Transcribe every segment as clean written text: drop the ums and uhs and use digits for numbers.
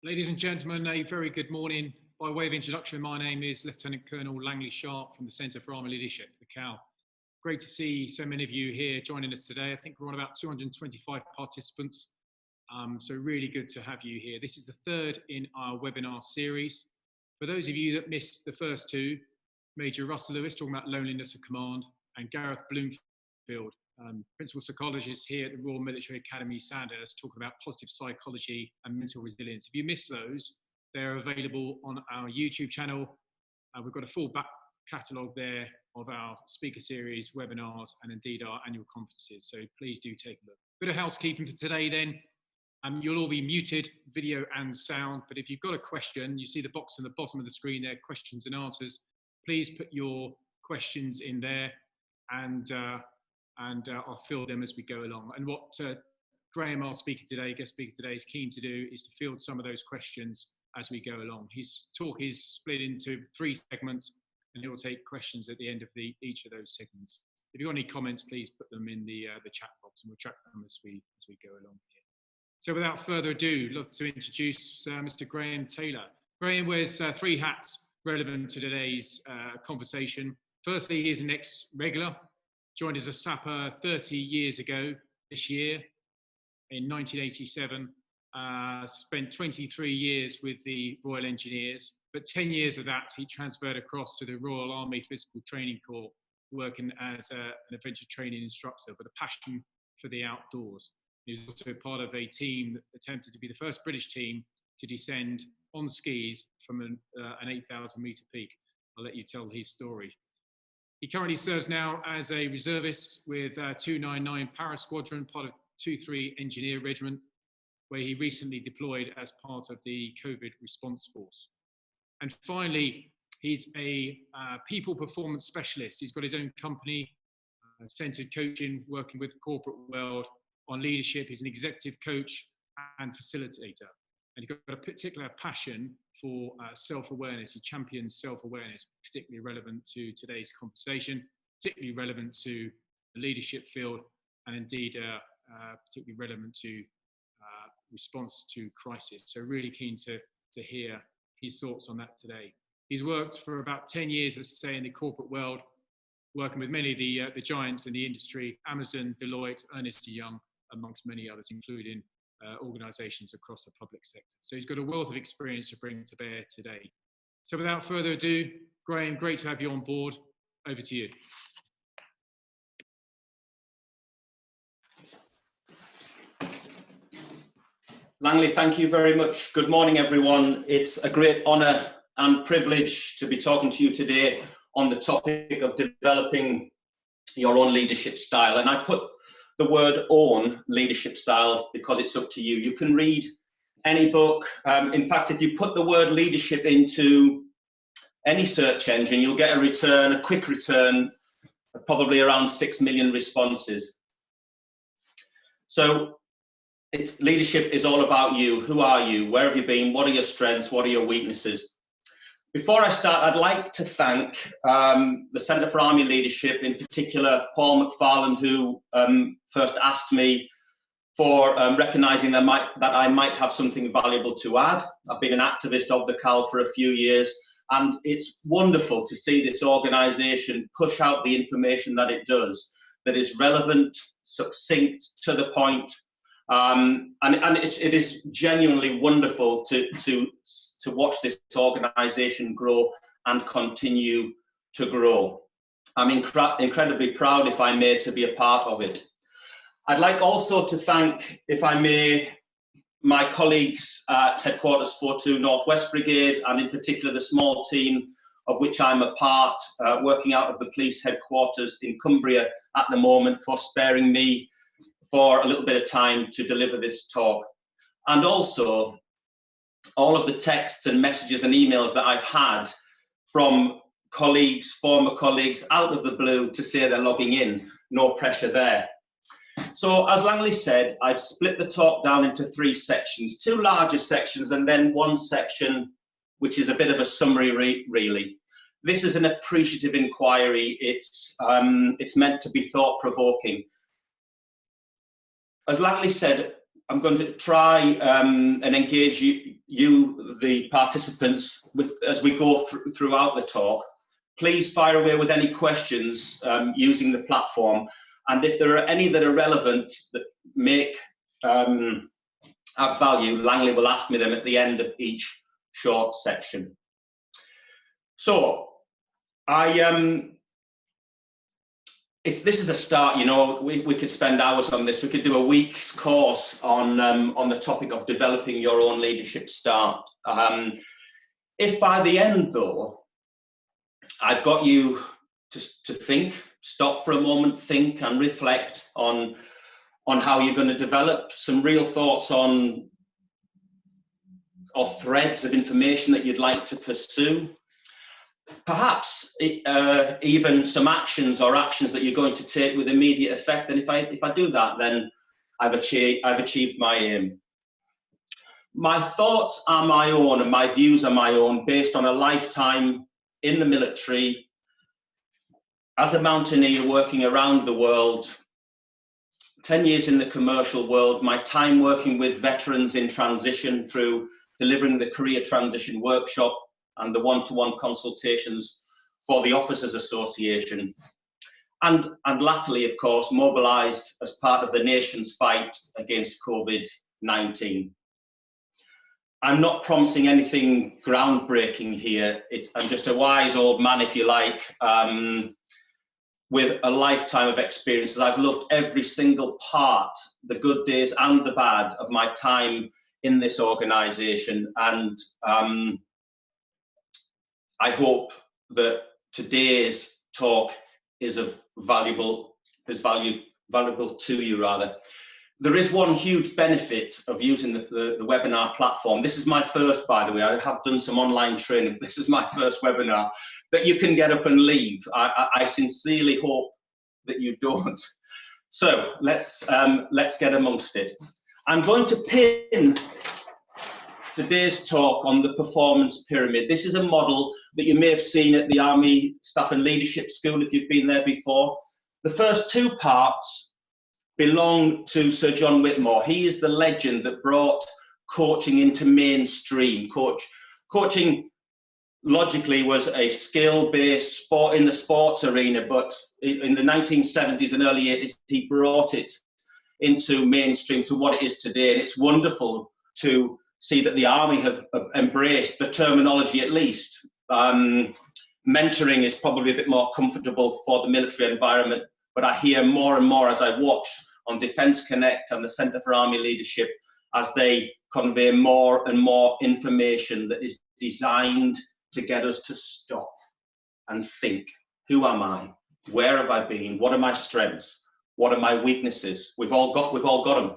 Ladies and gentlemen, a very good morning. By way of introduction, my name is Lieutenant Colonel Langley Sharp from the Centre for Army Leadership, the CAL. Great to see so many of you here joining us today. I think we're on about 225 participants, so really good to have you here. This is the third in our webinar series. For those of you that missed the first two, Major Russell Lewis talking about loneliness of command, and Gareth Bloomfield, principal psychologist here at the Royal Military Academy Sandhurst, talking about positive psychology and mental resilience. If you missed those, they're available on our YouTube channel. We've got a full back catalogue there of our speaker series, webinars, and indeed our annual conferences. So please do take a look. Bit of housekeeping for today then. You'll all be muted, video and sound, but if you've got a question, you see the box on the bottom of the screen there, questions and answers. Please put your questions in there, and I'll fill them as we go along. And what Graeme, our guest speaker today, is keen to do is to field some of those questions as we go along. His talk is split into 3 segments, and he will take questions at the end of each of those segments. If you've got any comments, please put them in the chat box, and we'll track them as we go along here. So without further ado, I'd love to introduce Mr. Graeme Taylor. Graeme wears 3 hats relevant to today's conversation. Firstly, he is an ex-regular. Joined as a sapper 30 years ago this year, in 1987. Spent 23 years with the Royal Engineers, but 10 years of that he transferred across to the Royal Army Physical Training Corps, working as an adventure training instructor with a passion for the outdoors. He was also part of a team that attempted to be the first British team to descend on skis from an 8,000 metre peak. I'll let you tell his story. He currently serves now as a reservist with 299 Para Squadron, part of 23 Engineer Regiment, where he recently deployed as part of the COVID response force. And finally, he's a people performance specialist. He's got his own company, centered coaching, working with the corporate world on leadership. He's an executive coach and facilitator. And he's got a particular passion for self-awareness. He champions self-awareness, particularly relevant to today's conversation, particularly relevant to the leadership field, and indeed particularly relevant to response to crisis. So really keen to hear his thoughts on that today. He's worked for about 10 years, as I say, in the corporate world, working with many of the giants in the industry, Amazon, Deloitte, Ernst & Young, amongst many others, including organisations across the public sector. So he's got a wealth of experience to bring to bear today. So without further ado, Graeme, great to have you on board. Over to you. Langley, thank you very much. Good morning, everyone. It's a great honour and privilege to be talking to you today on the topic of developing your own leadership style. And I put the word own leadership style because it's up to you. You can read any book. In fact, if you put the word leadership into any search engine, you'll get a quick return of probably around 6 million responses. So leadership is all about you. Who are you? Where have you been? What are your strengths? What are your weaknesses? Before I start, I'd like to thank the Centre for Army Leadership, in particular Paul McFarlane, who first asked me for recognising that I might have something valuable to add. I've been an activist of the CAL for a few years, and it's wonderful to see this organisation push out the information that it does, that is relevant, succinct, to the point. And it is genuinely wonderful to watch this organisation grow and continue to grow. I'm incredibly proud, if I may, to be a part of it. I'd like also to thank, if I may, my colleagues at Headquarters 42 Northwest Brigade, and in particular the small team of which I'm a part, working out of the police headquarters in Cumbria at the moment, for sparing me for a little bit of time to deliver this talk. And also all of the texts and messages and emails that I've had from colleagues, former colleagues, out of the blue to say they're logging in. No pressure there. So as Langley said, I've split the talk down into 3 sections, 2 larger sections and then 1 section which is a bit of a summary really. This is an appreciative inquiry. It's meant to be thought-provoking. As Langley said, I'm going to try and engage you, the participants, as we go throughout the talk. Please fire away with any questions using the platform. And if there are any that are relevant that make add value, Langley will ask me them at the end of each short section. So this is a start. You know, we could spend hours on this. We could do a week's course on the topic of developing your own leadership start. If by the end, though, I've got you to think, stop for a moment, think and reflect on how you're going to develop some real thoughts on, or threads of information that you'd like to pursue. Perhaps even some actions that you're going to take with immediate effect. And if I do that, then I've achieved my aim. My thoughts are my own and my views are my own, based on a lifetime in the military, as a mountaineer working around the world, 10 years in the commercial world, my time working with veterans in transition through delivering the Career Transition Workshop and the one-to-one consultations for the Officers Association. And latterly, of course, mobilised as part of the nation's fight against COVID-19. I'm not promising anything groundbreaking here. I'm just a wise old man, if you like, with a lifetime of experiences. I've loved every single part, the good days and the bad, of my time in this organisation. And I hope that today's talk is valuable to you, rather. There is one huge benefit of using the webinar platform. This is my first, by the way. I have done some online training. This is my first webinar that you can get up and leave. I sincerely hope that you don't. So let's get amongst it. I'm going to pin today's talk on the performance pyramid. This is a model that you may have seen at the Army Staff and Leadership School if you've been there before. The first two parts belong to Sir John Whitmore. He is the legend that brought coaching into mainstream. Coaching logically was a skill-based sport in the sports arena, but in the 1970s and early 80s, he brought it into mainstream to what it is today. And it's wonderful to see that the Army have embraced the terminology, at least. Mentoring is probably a bit more comfortable for the military environment, but I hear more and more as I watch on Defence Connect and the Centre for Army Leadership, as they convey more and more information that is designed to get us to stop and think. Who am I? Where have I been? What are my strengths? What are my weaknesses? We've all got them.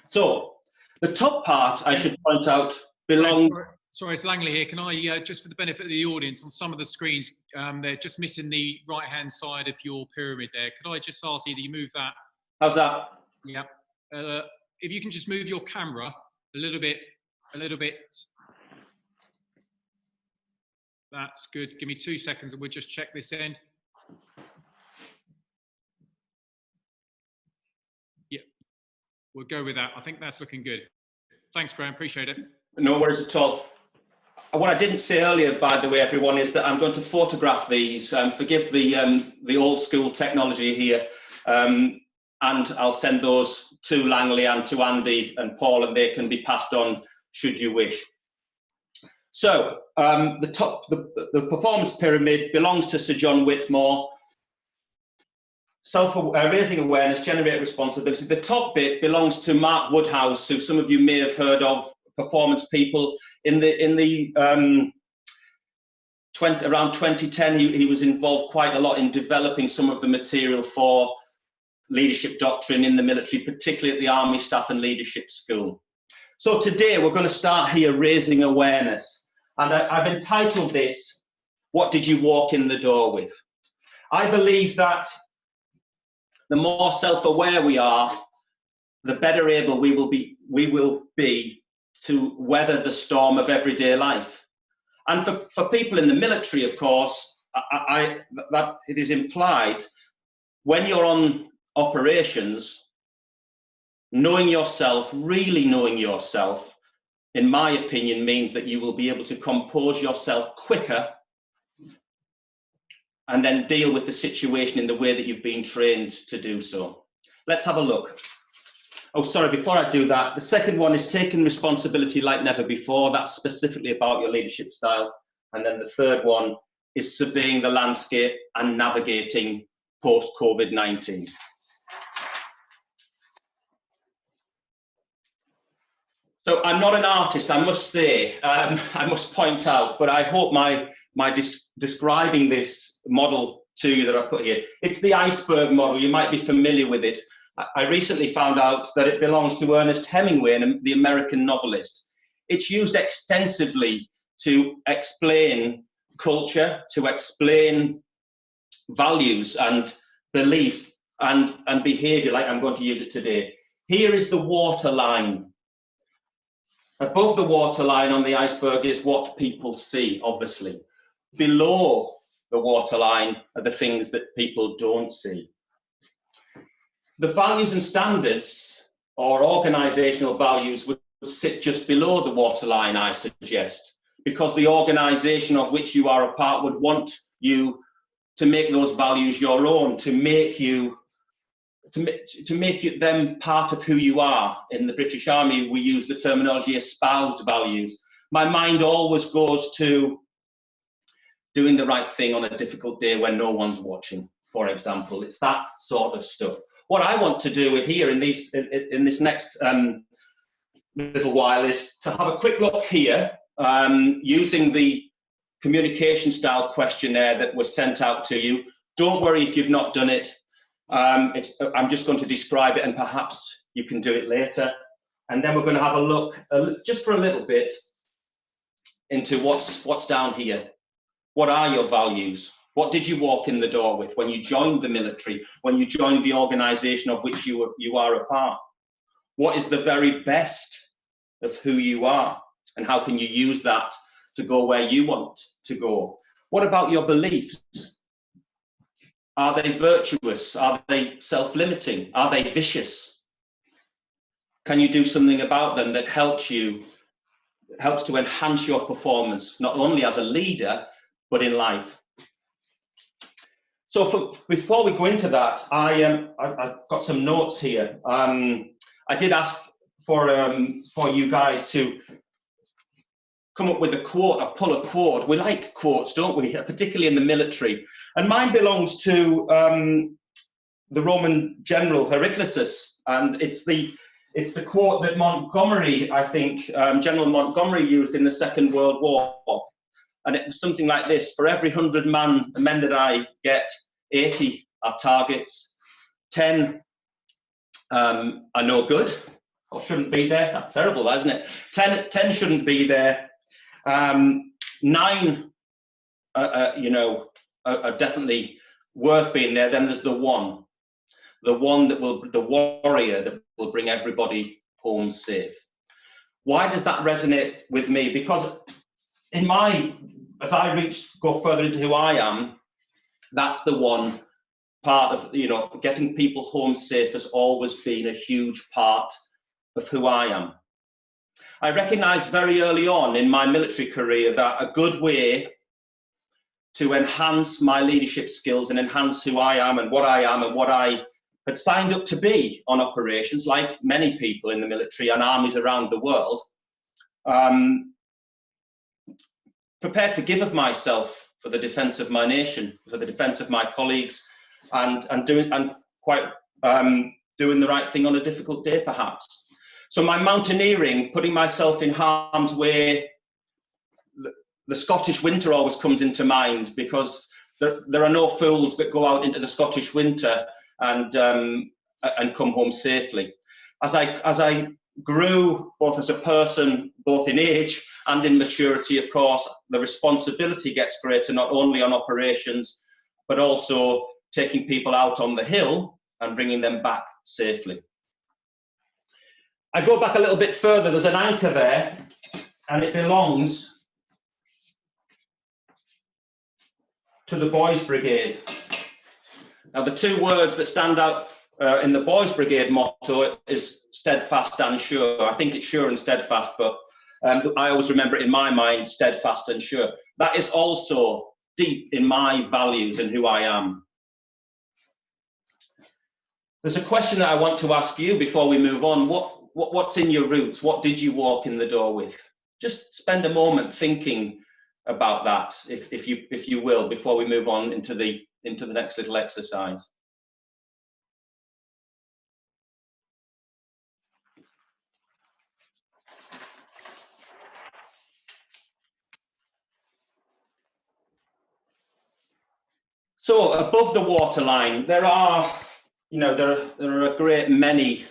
So the top part, I should point out, belongs. Sorry, it's Langley here. Can I, just for the benefit of the audience, on some of the screens, they're just missing the right-hand side of your pyramid there. Could I just ask you that you move that? How's that? Yeah. If you can just move your camera a little bit. That's good. Give me 2 seconds and we'll just check this end. Yeah, we'll go with that. I think that's looking good. Thanks, Graeme. Appreciate it. No worries at all. What I didn't say earlier, by the way, everyone, is that I'm going to photograph these. Forgive the old school technology here. And I'll send those to Langley and to Andy and Paul, and they can be passed on should you wish. So the performance pyramid belongs to Sir John Whitmore. Raising awareness, generate responsibility. The top bit belongs to Mark Woodhouse, who some of you may have heard of, performance people. Around 2010, he was involved quite a lot in developing some of the material for leadership doctrine in the military, particularly at the Army Staff and Leadership School. So today we're going to start here, raising awareness. And I've entitled this, "What Did You Walk in the Door With?" I believe that the more self-aware we are, the better able we will be to weather the storm of everyday life. And for people in the military, of course, that it is implied, when you're on operations, knowing yourself, really knowing yourself, in my opinion, means that you will be able to compose yourself quicker and then deal with the situation in the way that you've been trained to do so. Let's have a look. Oh, sorry, before I do that, the second one is taking responsibility like never before. That's specifically about your leadership style. And then the third one is surveying the landscape and navigating post-COVID-19. So I'm not an artist, I must say, I must point out, but I hope my describing this model to you that I put here, it's the iceberg model. You might be familiar with it. I recently found out that it belongs to Ernest Hemingway, the American novelist. It's used extensively to explain culture, to explain values and beliefs and behavior, like I'm going to use it today. Here is the waterline. Above the waterline on the iceberg is what people see, obviously. Below the waterline are the things that people don't see. The values and standards, or organisational values, would sit just below the waterline, I suggest, because the organisation of which you are a part would want you to make those values your own, to make them part of who you are. In the British Army, we use the terminology espoused values. My mind always goes to doing the right thing on a difficult day when no one's watching, for example. It's that sort of stuff. What I want to do here in this next little while is to have a quick look here using the communication style questionnaire that was sent out to you. Don't worry if you've not done it. I'm just going to describe it and perhaps you can do it later. And then we're going to have a look just for a little bit into what's down here. What are your values? What did you walk in the door with when you joined the military, when you joined the organisation of which you are a part? What is the very best of who you are? And how can you use that to go where you want to go? What about your beliefs? Are they virtuous? Are they self-limiting? Are they vicious? Can you do something about them that helps to enhance your performance, not only as a leader, but in life? So before we go into that, I've got some notes here. I did ask for you guys to come up with a quote or pull a quote. We like quotes, don't we? Particularly in the military. And mine belongs to the Roman general Heraclitus, and it's the quote that Montgomery, I think, General Montgomery used in the Second World War. And it was something like this: for every 100 men that I get, 80 are targets, 10 are no good, or shouldn't be there. That's terrible, isn't it? 10 shouldn't be there. 9 are definitely worth being there. Then there's the one the warrior that will bring everybody home safe. Why does that resonate with me? Because as I go further into who I am, that's the one part of, getting people home safe has always been a huge part of who I am. I recognised very early on in my military career that a good way to enhance my leadership skills and enhance who I am and what I had signed up to be on operations, like many people in the military and armies around the world, prepared to give of myself for the defence of my nation, for the defence of my colleagues, and doing the right thing on a difficult day, perhaps. So my mountaineering, putting myself in harm's way, the Scottish winter always comes into mind, because there are no fools that go out into the Scottish winter and come home safely. As I grew, both as a person, both in age and in maturity, of course, the responsibility gets greater, not only on operations, but also taking people out on the hill and bringing them back safely. I go back a little bit further. There's an anchor there, and it belongs to the Boys Brigade. Now, the two words that stand out in the Boys Brigade motto is steadfast and sure. I think it's sure and steadfast, but I always remember it in my mind, steadfast and sure. That is also deep in my values and who I am. There's a question that I want to ask you before we move on. What's in your roots? What did you walk in the door with? Just spend a moment thinking about that, if you will, before we move on into the next little exercise. So above the waterline, there are a great many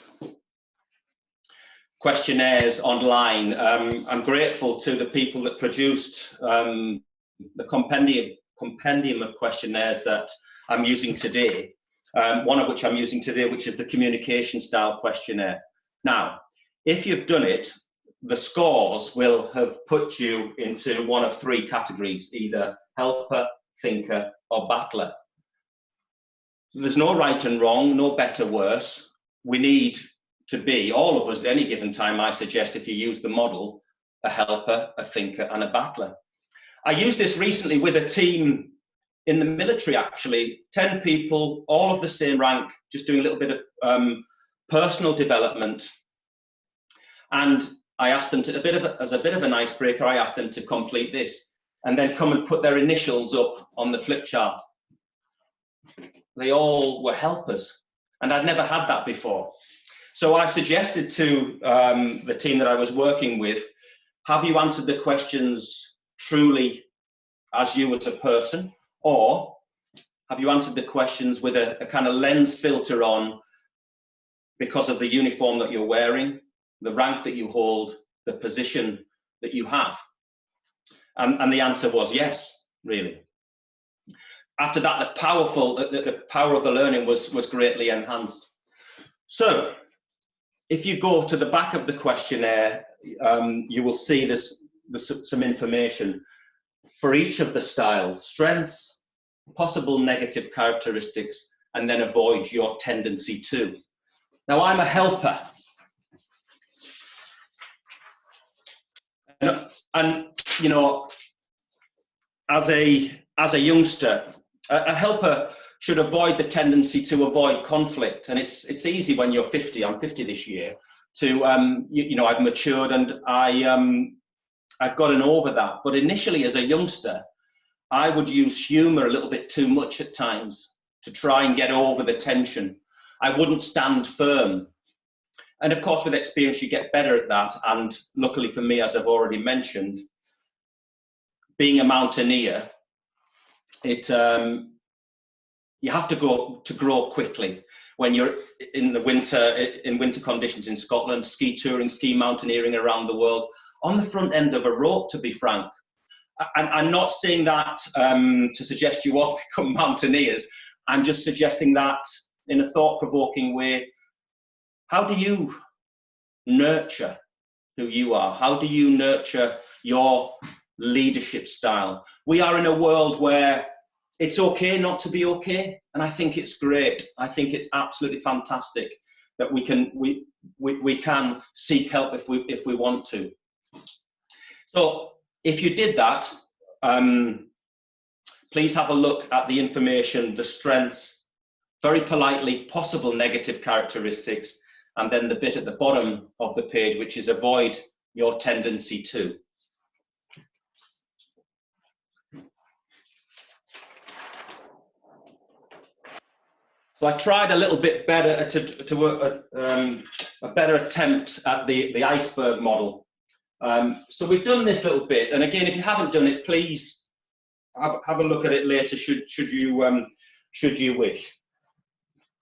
questionnaires online. I'm grateful to the people that produced the compendium of questionnaires that I'm using today. One of which I'm using today, which is the communication style questionnaire. Now, if you've done it, the scores will have put you into one of three categories: either helper, thinker, or battler. There's no right and wrong, no better, worse. We need to be, all of us at any given time, I suggest, if you use the model, a helper, a thinker, and a battler. I used this recently with a team in the military, actually, 10 people, all of the same rank, just doing a little bit of personal development. And I asked them to, as a bit of an icebreaker, I asked them to complete this and then come and put their initials up on the flip chart. They all were helpers, and I'd never had that before. So I suggested to the team that I was working with, have you answered the questions truly as you as a person, or have you answered the questions with a kind of lens filter on because of the uniform that you're wearing, the rank that you hold, the position that you have? And the answer was yes, really. After that, the power of the learning was greatly enhanced. So if you go to the back of the questionnaire, you will see there's some information for each of the styles: strengths, possible negative characteristics, and then avoid your tendency to. Now, I'm a helper. And you know, as a youngster, a helper should avoid the tendency to avoid conflict. And it's easy when you're 50. I'm 50 this year. To I've matured and I've gotten over that. But initially, as a youngster, I would use humour a little bit too much at times to try and get over the tension. I wouldn't stand firm. And of course, with experience, you get better at that. And luckily for me, as I've already mentioned, being a mountaineer, you have to grow quickly. When you're in winter conditions in Scotland, ski touring, ski mountaineering around the world, on the front end of a rope, to be frank. I'm not saying that to suggest you all become mountaineers. I'm just suggesting that in a thought-provoking way. How do you nurture who you are? How do you nurture your leadership style? We are in a world where it's okay not to be okay, and I think it's great. I think it's absolutely fantastic that we can seek help if we want to. So if you did that, please have a look at the information, the strengths, very politely, possible negative characteristics, and then the bit at the bottom of the page, which is avoid your tendency to. So I tried a little bit better a better attempt at the iceberg model. So we've done this little bit, and again, if you haven't done it, please have a look at it later, should you wish.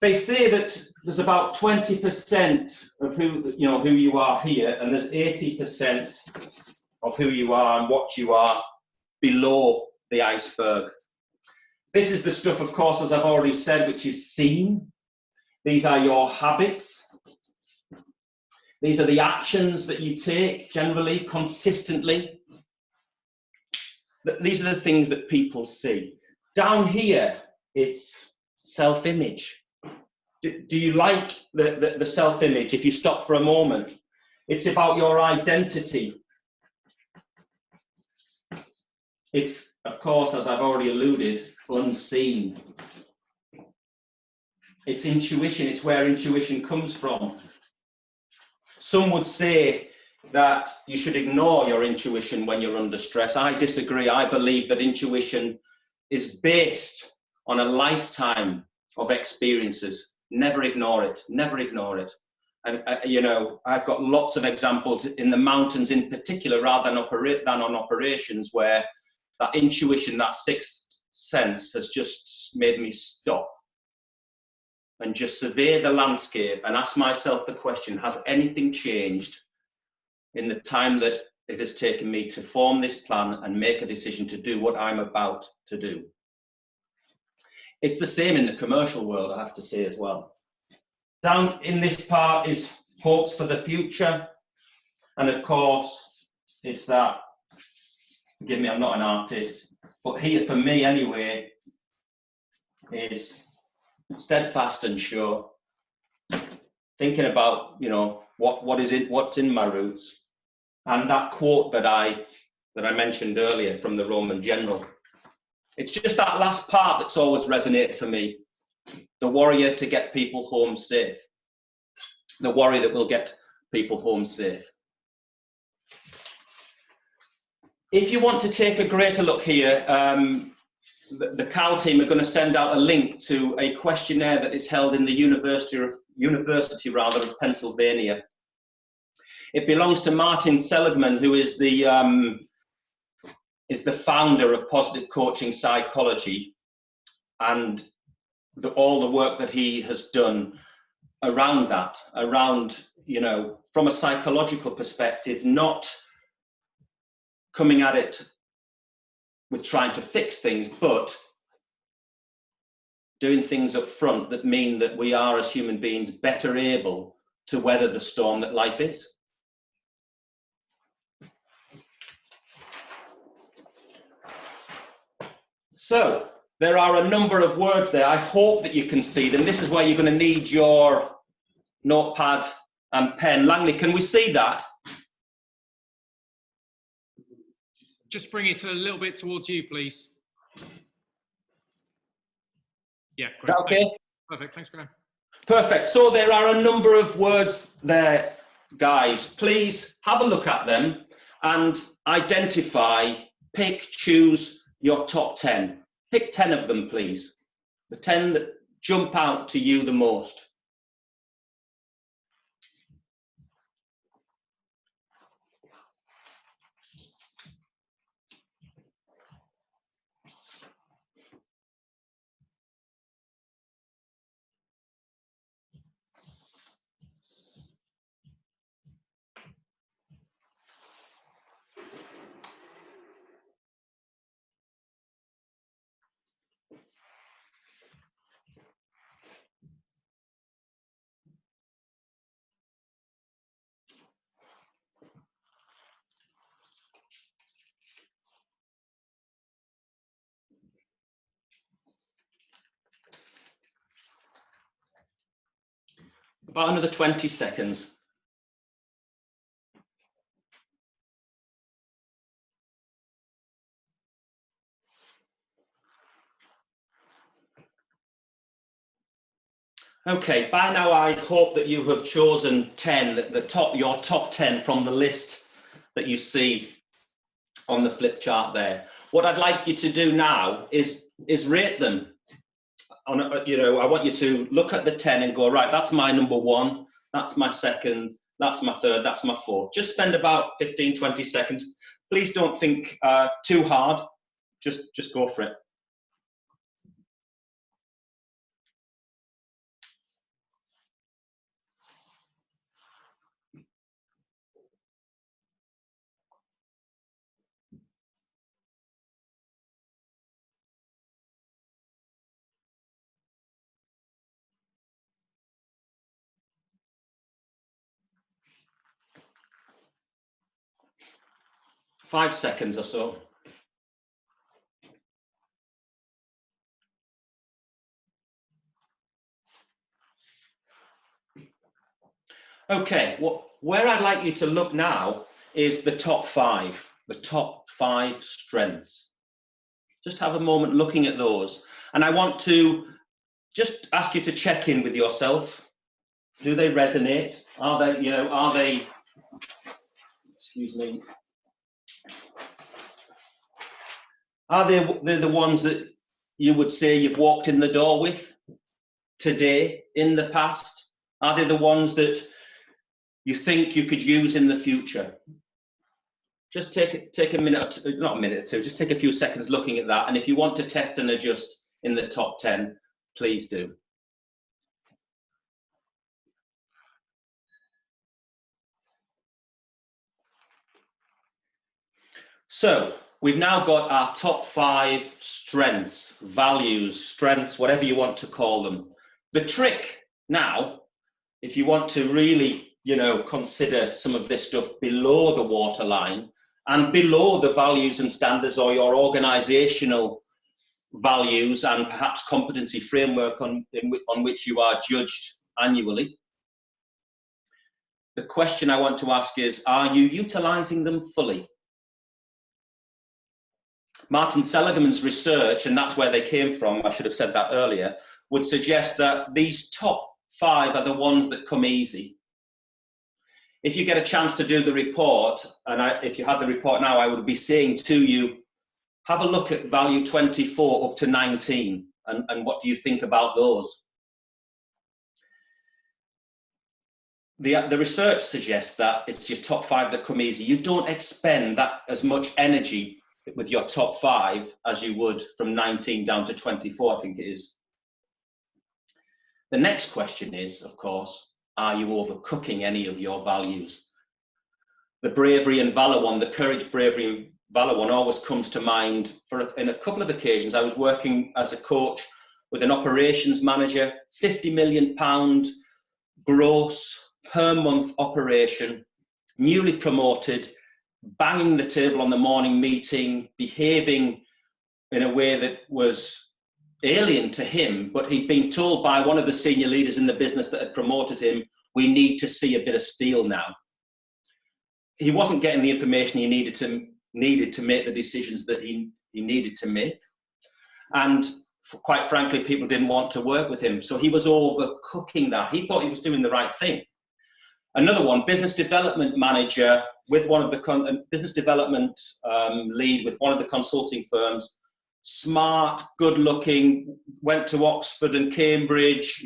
They say that there's about 20% of who you are here, and there's 80% of who you are and what you are below the iceberg. This is the stuff, of course, as I've already said, which is seen. These are your habits. These are the actions that you take generally, consistently. These are the things that people see. Down here, it's self-image. Do you like the self-image? If you stop for a moment, it's about your identity. It's, of course, as I've already alluded, unseen. It's intuition, it's where intuition comes from. Some would say that you should ignore your intuition when you're under stress. I disagree. I believe that intuition is based on a lifetime of experiences. Never ignore it, never ignore it. And you know, I've got lots of examples in the mountains in particular, rather than on operations, where that intuition, that sixth sense has just made me stop and just survey the landscape and ask myself the question, has anything changed in the time that it has taken me to form this plan and make a decision to do what I'm about to do? It's the same in the commercial world, I have to say as well. Down in this part is hopes for the future. And of course, it's that, forgive me, I'm not an artist, but here for me anyway, is steadfast and sure. Thinking about, you know, what's in my roots. And that quote that I mentioned earlier from the Roman general. It's just that last part that's always resonated for me. The warrior to get people home safe. The warrior that will get people home safe. If you want to take a greater look here, the CAL team are going to send out a link to a questionnaire that is held in the University of Pennsylvania. It belongs to Martin Seligman, who is the founder of positive coaching psychology, and all the work that he has done around that, you know, from a psychological perspective, not coming at it with trying to fix things, but doing things up front that mean that we are, as human beings, better able to weather the storm that life is. So there are a number of words there. I hope that you can see them. This is where you're going to need your notepad and pen. Langley, can we see that? Just bring it a little bit towards you, please. Yeah, great. Is that okay? Perfect. Thanks, Graeme. Perfect. So there are a number of words there, guys. Please have a look at them and identify, pick, choose your top 10. Pick 10 of them, please. The 10 that jump out to you the most. About another 20 seconds. Okay, by now I hope that you have chosen 10, your top 10 from the list that you see on the flip chart there. What I'd like you to do now is rate them. You know, I want you to look at the 10 and go, right, that's my number 1, that's my second, that's my third, that's my fourth. Just spend about 15, 20 seconds. Please don't think too hard, just go for it. Five seconds or so. Okay, where I'd like you to look now is the top 5 strengths. Just have a moment looking at those. And I want to just ask you to check in with yourself. Do they resonate? Are they, excuse me, are they the ones that you would say you've walked in the door with today, in the past? Are they the ones that you think you could use in the future? Just take a minute, not a minute or two, just take a few seconds looking at that. And if you want to test and adjust in the top 10, please do. So we've now got our top 5 strengths, values, strengths, whatever you want to call them. The trick now, if you want to really, consider some of this stuff below the waterline and below the values and standards or your organisational values and perhaps competency framework on which you are judged annually, the question I want to ask is, are you utilising them fully? Martin Seligman's research, and that's where they came from, I should have said that earlier, would suggest that these top 5 are the ones that come easy. If you get a chance to do the report, and if you had the report now, I would be saying to you, have a look at value 24 up to 19, and what do you think about those? The research suggests that it's your top 5 that come easy. You don't expend that as much energy with your top 5 as you would from 19 down to 24, I think it is. The next question is, of course, are you overcooking any of your values? The bravery and valour one, the courage, bravery and valour one always comes to mind. In a couple of occasions, I was working as a coach with an operations manager, £50 million gross per month operation, newly promoted, banging the table on the morning meeting, behaving in a way that was alien to him, but he'd been told by one of the senior leaders in the business that had promoted him, we need to see a bit of steel now. He wasn't getting the information he needed to make the decisions that he needed to make. And quite frankly, people didn't want to work with him. So he was overcooking that. He thought he was doing the right thing. Another one, business development manager with one of the business development lead with one of the consulting firms, smart, good looking, went to Oxford and Cambridge,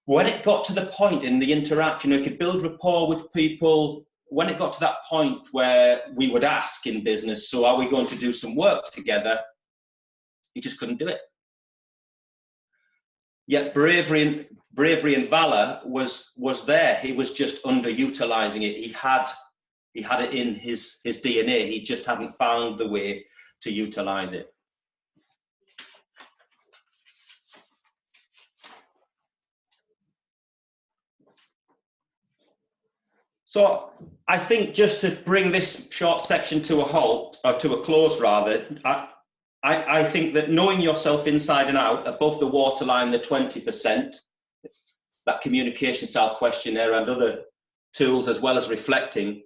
when it got to the point in the interaction, you could build rapport with people. When it got to that point where we would ask in business, so are we going to do some work together? He just couldn't do it. Yet bravery and valour was there. He was just underutilizing it. He had it in his DNA. He just hadn't found the way to utilize it. So I think just to bring this short section to a halt, or to a close rather, I think that knowing yourself inside and out, above the waterline, the 20%, that communication style questionnaire and other tools, as well as reflecting,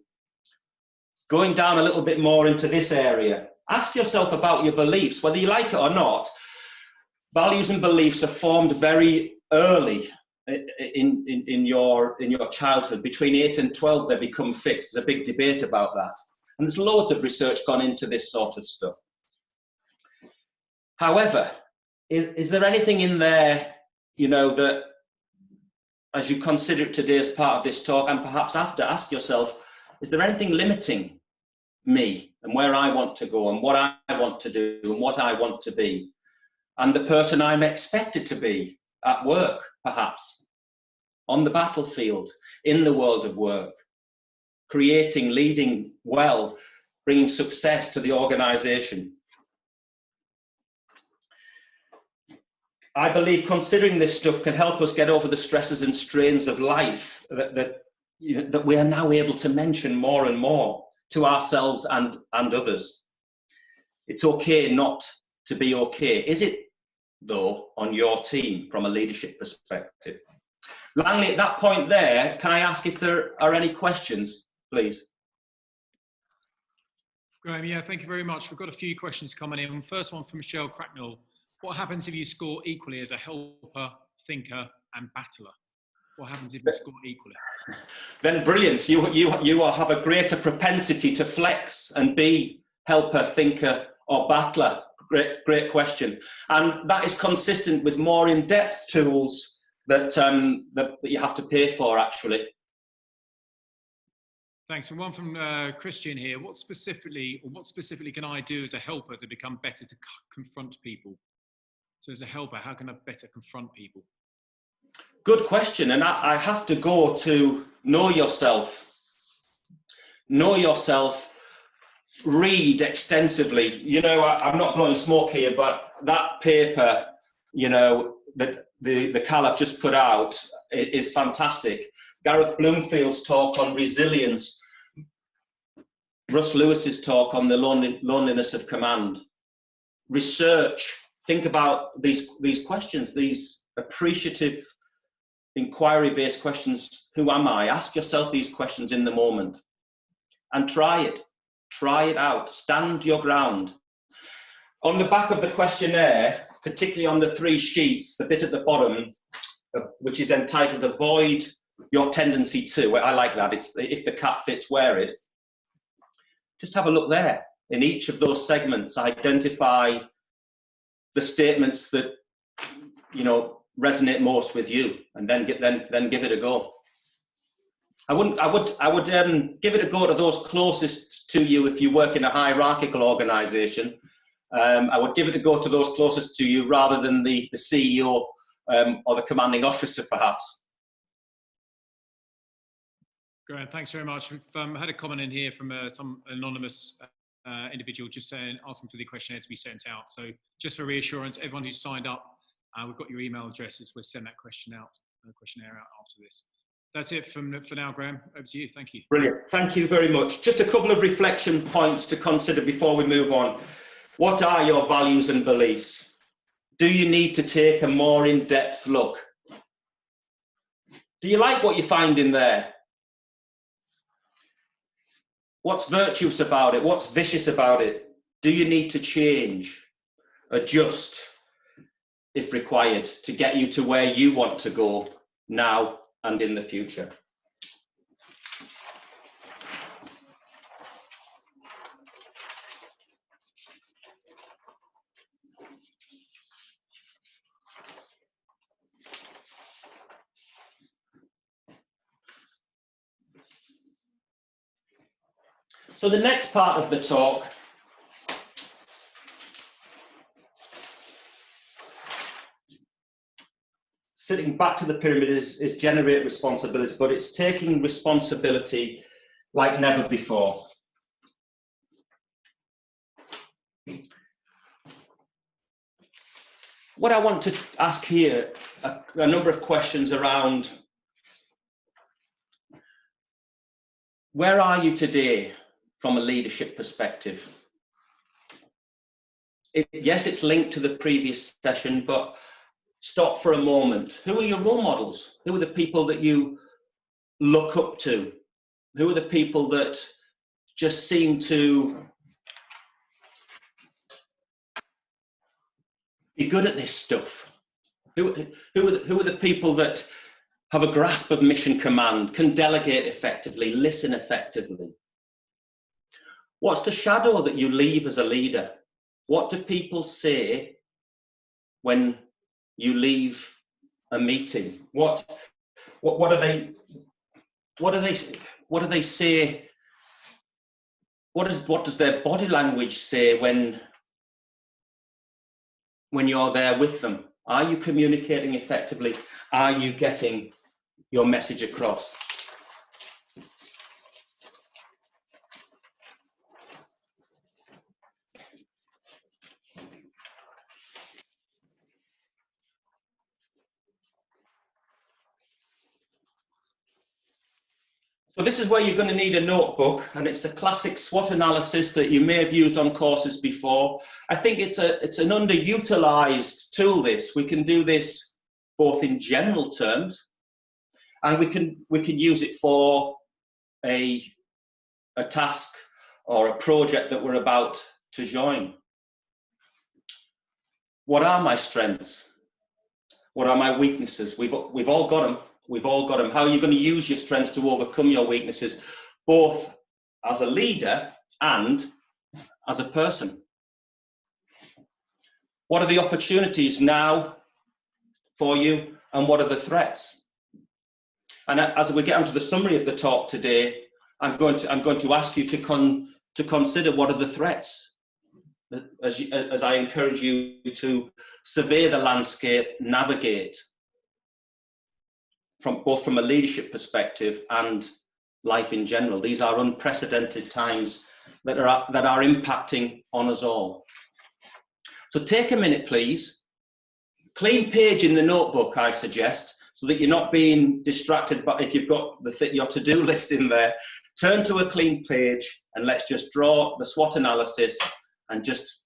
going down a little bit more into this area, ask yourself about your beliefs, whether you like it or not. Values and beliefs are formed very early in your childhood. Between 8 and 12, they become fixed. There's a big debate about that. And there's loads of research gone into this sort of stuff. However, is there anything in there, that as you consider it today as part of this talk, and perhaps after, ask yourself, is there anything limiting me and where I want to go and what I want to do and what I want to be and the person I'm expected to be at work, perhaps, on the battlefield, in the world of work, creating, leading well, bringing success to the organization? I believe considering this stuff can help us get over the stresses and strains of life that we are now able to mention more and more to ourselves and others. It's okay not to be okay. Is it, though, on your team from a leadership perspective? Langley, at that point there, can I ask if there are any questions, please? Graeme, yeah, thank you very much. We've got a few questions coming in. First one from Michelle Cracknell. What happens if you score equally as a helper, thinker, and battler? What happens if you score equally? Then brilliant. You will have a greater propensity to flex and be helper, thinker, or battler. Great question. And that is consistent with more in-depth tools that you have to pay for, actually. Thanks. And one from Christian here. What specifically can I do as a helper to become better to confront people? So as a helper, how can I better confront people? Good question. And I have to go to know yourself. Know yourself. Read extensively. You know, I'm not blowing smoke here, but that paper, you know, that the Caleb just put out is fantastic. Gareth Bloomfield's talk on resilience. Russ Lewis's talk on the loneliness of command. Research. Think about these questions, these appreciative, inquiry-based questions. Who am I? Ask yourself these questions in the moment and try it. Try it out. Stand your ground. On the back of the questionnaire, particularly on the 3 sheets, the bit at the bottom, which is entitled Avoid Your Tendency To. I like that. It's if the cat fits, wear it. Just have a look there. In each of those segments, identify the statements that, you know, resonate most with you, and then give it a go. I would give it a go to those closest to you if you work in a hierarchical organisation. I would give it a go to those closest to you rather than the CEO or the commanding officer, perhaps. Great, thanks very much. We've had a comment in here from some anonymous individual just saying, asking for the questionnaire to be sent out. So just for reassurance, everyone who's signed up, we've got your email addresses. We'll send that questionnaire out after this. That's it for now, Graeme. Over to you. Thank you. Brilliant. Thank you very much. Just a couple of reflection points to consider before we move on. What are your values and beliefs? Do you need to take a more in-depth look? Do you like what you find in there? What's virtuous about it? What's vicious about it? Do you need to change, adjust, if required, to get you to where you want to go now and in the future? So the next part of the talk sitting back to the pyramid is generate responsibility, but it's taking responsibility like never before. What I want to ask here, a number of questions around where are you today from a leadership perspective? Yes, it's linked to the previous session, but stop for a moment. Who are your role models? Who are the people that you look up to? Who are the people that just seem to be good at this stuff? Who are the people that have a grasp of mission command, can delegate effectively, listen effectively? What's the shadow that you leave as a leader? What do people say when you leave a meeting? What do they say? What does their body language say when you're there with them? Are you communicating effectively? Are you getting your message across? So this is where you're going to need a notebook, and it's a classic SWOT analysis that you may have used on courses before. I think it's an underutilized tool. We can do this both in general terms, and we can use it for a task or a project that we're about to join. What are my strengths? What are my weaknesses? We've all got them. We've all got them. How are you going to use your strengths to overcome your weaknesses, both as a leader and as a person? What are the opportunities now for you, and what are the threats? And as we get onto the summary of the talk today, I'm going to ask you to consider what are the threats, as I encourage you to survey the landscape, navigate both from a leadership perspective and life in general. These are unprecedented times that are impacting on us all. So take a minute, please. Clean page in the notebook, I suggest, so that you're not being distracted. But if you've got your to-do list in there, turn to a clean page and let's just draw the SWOT analysis, and just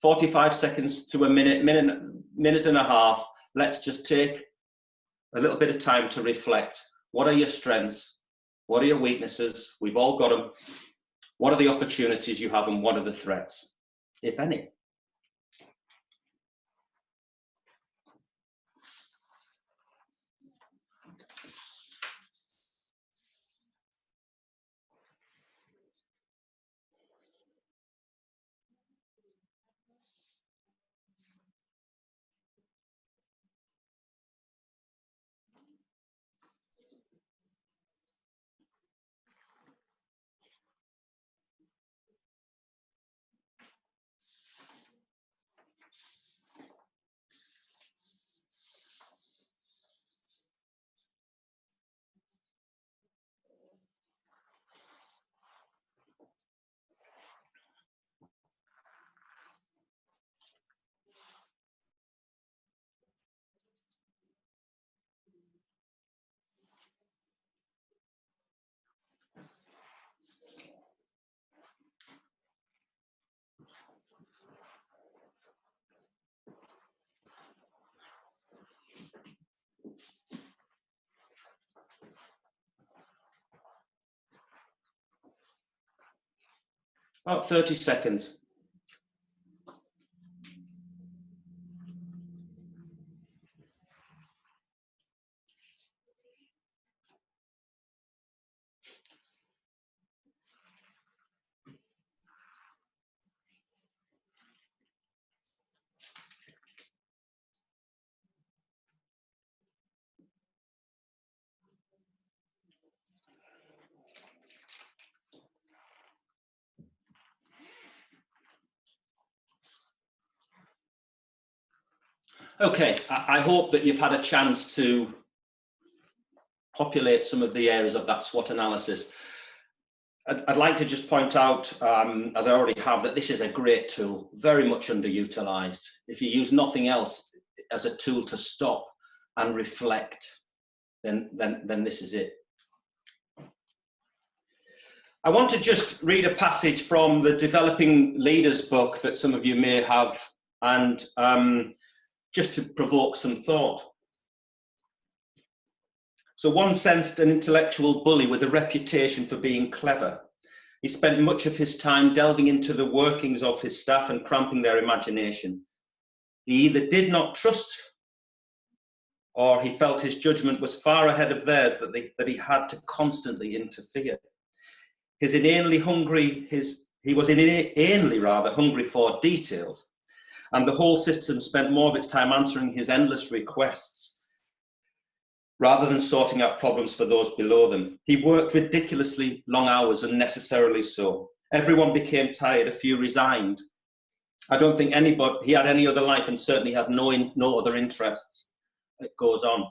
45 seconds to a minute and a half. Let's just take a little bit of time to reflect. What are your strengths? What are your weaknesses? We've all got them. What are the opportunities you have, and what are the threats, if any? About 30 seconds. Okay, I hope that you've had a chance to populate some of the areas of that SWOT analysis. I'd like to just point out, as I already have, that this is a great tool, very much underutilized. If you use nothing else as a tool to stop and reflect, then this is it. I want to just read a passage from the Developing Leaders book that some of you may have, and just to provoke some thought. So one sensed an intellectual bully with a reputation for being clever. He spent much of his time delving into the workings of his staff and cramping their imagination. He either did not trust, or he felt his judgment was far ahead of theirs, that he had to constantly interfere. He was inanely hungry for details, and the whole system spent more of its time answering his endless requests rather than sorting out problems for those below them. He worked ridiculously long hours, unnecessarily so. Everyone became tired, a few resigned. I don't think he had any other life, and certainly had no other interests. It goes on.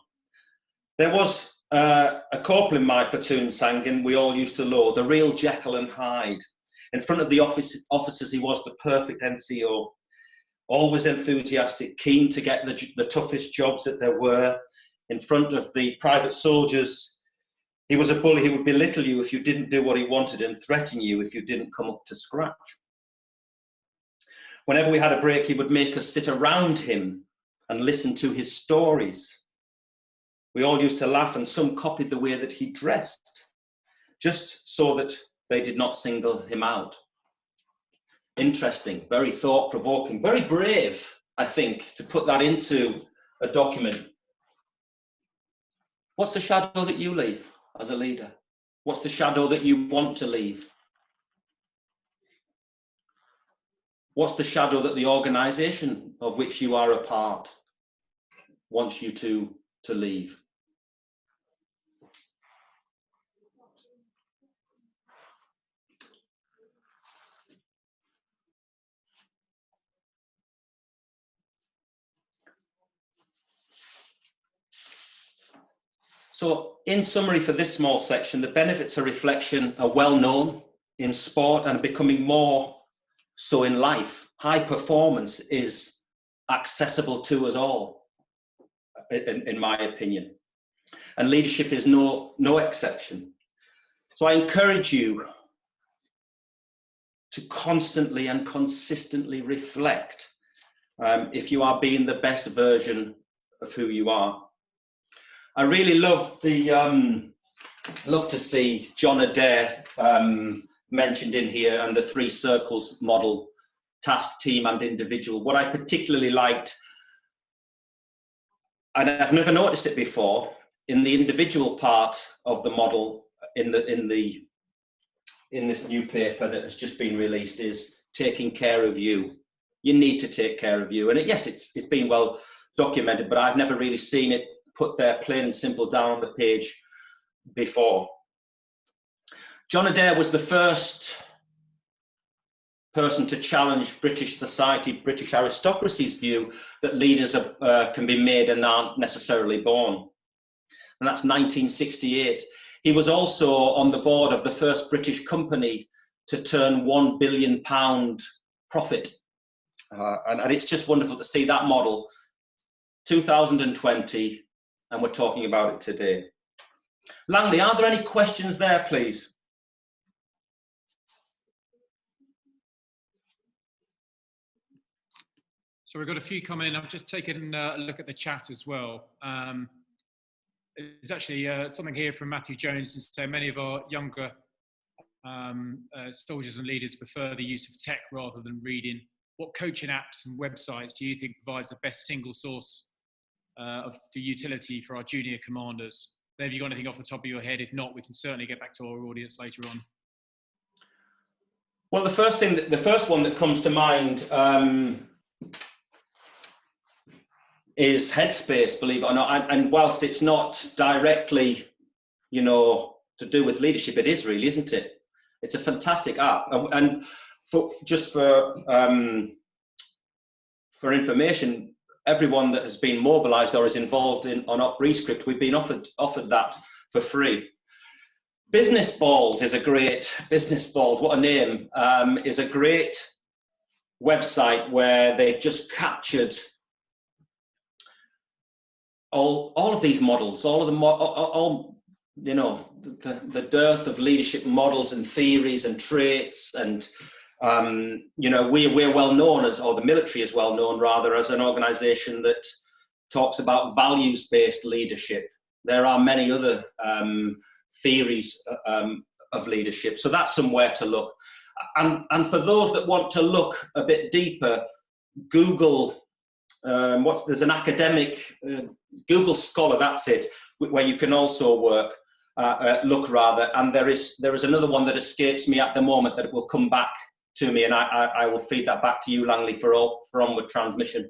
There was a corporal in my platoon, Sangin, we all used to loathe, the real Jekyll and Hyde. In front of the officers, he was the perfect NCO, always enthusiastic, keen to get the toughest jobs that there were. In front of the private soldiers, he was a bully. He would belittle you if you didn't do what he wanted, and threaten you if you didn't come up to scratch. Whenever we had a break, he would make us sit around him and listen to his stories. We all used to laugh, and some copied the way that he dressed, just so that they did not single him out. Interesting, very thought-provoking, very brave, I think, to put that into a document. What's the shadow that you leave as a leader? What's the shadow that you want to leave? What's the shadow that the organisation of which you are a part wants you to leave? So, in summary for this small section, the benefits of reflection are well known in sport and becoming more so in life. High performance is accessible to us all, in my opinion. And leadership is no exception. So I encourage you to constantly and consistently reflect if you are being the best version of who you are. I really love to see John Adair mentioned in here, and the 3 circles model: task, team, and individual. What I particularly liked, and I've never noticed it before, in the individual part of the model in this new paper that has just been released, is taking care of you. You need to take care of you, and yes, it's been well documented, but I've never really seen it put there plain and simple down on the page before. John Adair was the first person to challenge British society, British aristocracy's view that leaders can be made and aren't necessarily born. And that's 1968. He was also on the board of the first British company to turn £1 billion profit. And it's just wonderful to see that model, 2020, and we're talking about it today. Langley, are there any questions there, please? So we've got a few coming in. I've just taken a look at the chat as well. There's actually something here from Matthew Jones, and so many of our younger soldiers and leaders prefer the use of tech rather than reading. What coaching apps and websites do you think provides the best single source for utility for our junior commanders? Have you got anything off the top of your head? If not, we can certainly get back to our audience later on. Well, the first one that comes to mind is Headspace, believe it or not. And whilst it's not directly, to do with leadership, it is really, isn't it? It's a fantastic app. And for information, everyone that has been mobilised or is involved on Op Rescript, we've been offered that for free. Business Balls, what a name, is a great website where they've just captured all of these models, the dearth of leadership models and theories and traits, and we're well known as, or the military is well known rather, as an organisation that talks about values-based leadership. There are many other theories of leadership, so that's somewhere to look. And for those that want to look a bit deeper, Google. There's an academic Google Scholar, that's it, where you can also look rather, and there is another one that escapes me at the moment that will come back to me, and I will feed that back to you, Langley, for onward transmission.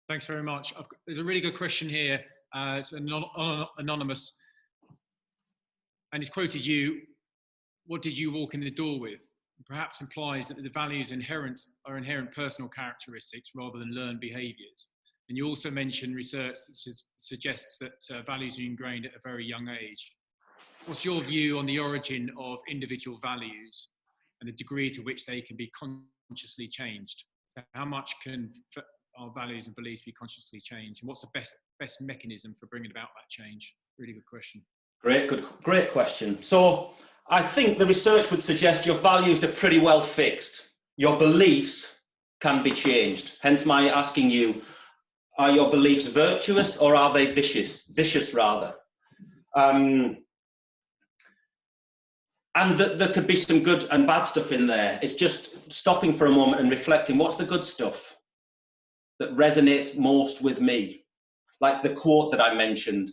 Thanks very much. There's a really good question here. It's anonymous, and it's quoted you. What did you walk in the door with? Perhaps implies that the values are inherent personal characteristics rather than learned behaviours. And you also mentioned research that suggests that values are ingrained at a very young age. What's your view on the origin of individual values and the degree to which they can be consciously changed? So how much can our values and beliefs be consciously changed? And what's the best mechanism for bringing about that change? Really good question. Great question. So I think the research would suggest your values are pretty well fixed. Your beliefs can be changed. Hence my asking you, are your beliefs virtuous or are they vicious? Vicious rather. And there could be some good and bad stuff in there. It's just stopping for a moment and reflecting, what's the good stuff that resonates most with me? Like the quote that I mentioned,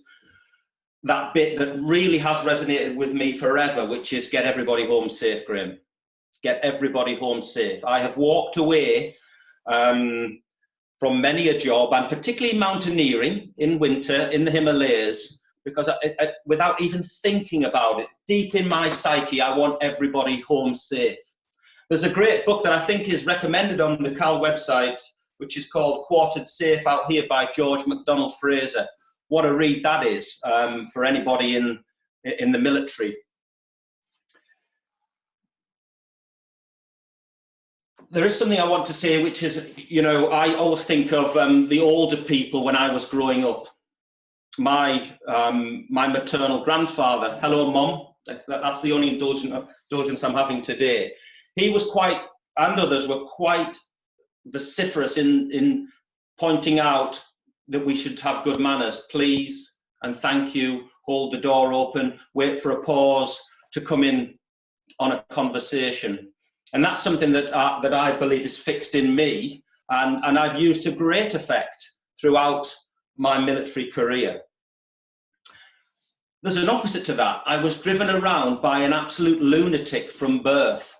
that bit that really has resonated with me forever, which is get everybody home safe, Graeme. Get everybody home safe. I have walked away from many a job, and particularly mountaineering in winter in the Himalayas, because without even thinking about it, deep in my psyche, I want everybody home safe. There's a great book that I think is recommended on the CAL website, which is called Quartered Safe Out Here by George MacDonald Fraser. What a read that is for anybody in the military. There is something I want to say, which is, you know, I always think of the older people when I was growing up. My maternal grandfather, hello Mum, that's the only indulgence I'm having today. He was quite, and others were quite vociferous in pointing out that we should have good manners. Please and thank you, hold the door open, wait for a pause to come in on a conversation. And that's something that I believe is fixed in me, and I've used to great effect throughout my military career. There's an opposite to that. I was driven around by an absolute lunatic from birth.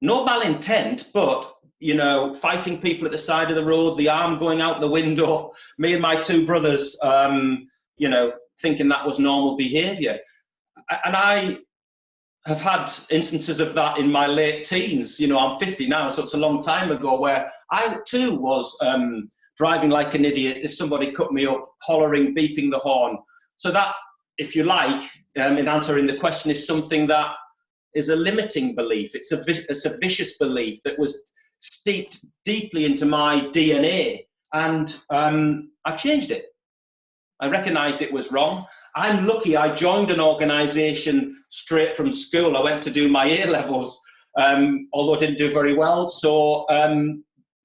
No malintent, but, you know, fighting people at the side of the road, the arm going out the window, me and my two brothers, you know, thinking that was normal behaviour. And I have had instances of that in my late teens. You know, I'm 50 now, so it's a long time ago, where I too was driving like an idiot if somebody cut me up, hollering, beeping the horn. So that, if you like, in answering the question, is something that is a limiting belief. It's a vicious belief that was steeped deeply into my DNA, and I've changed it. I recognised it was wrong. I'm lucky I joined an organisation straight from school. I went to do my A-levels, although I didn't do very well, so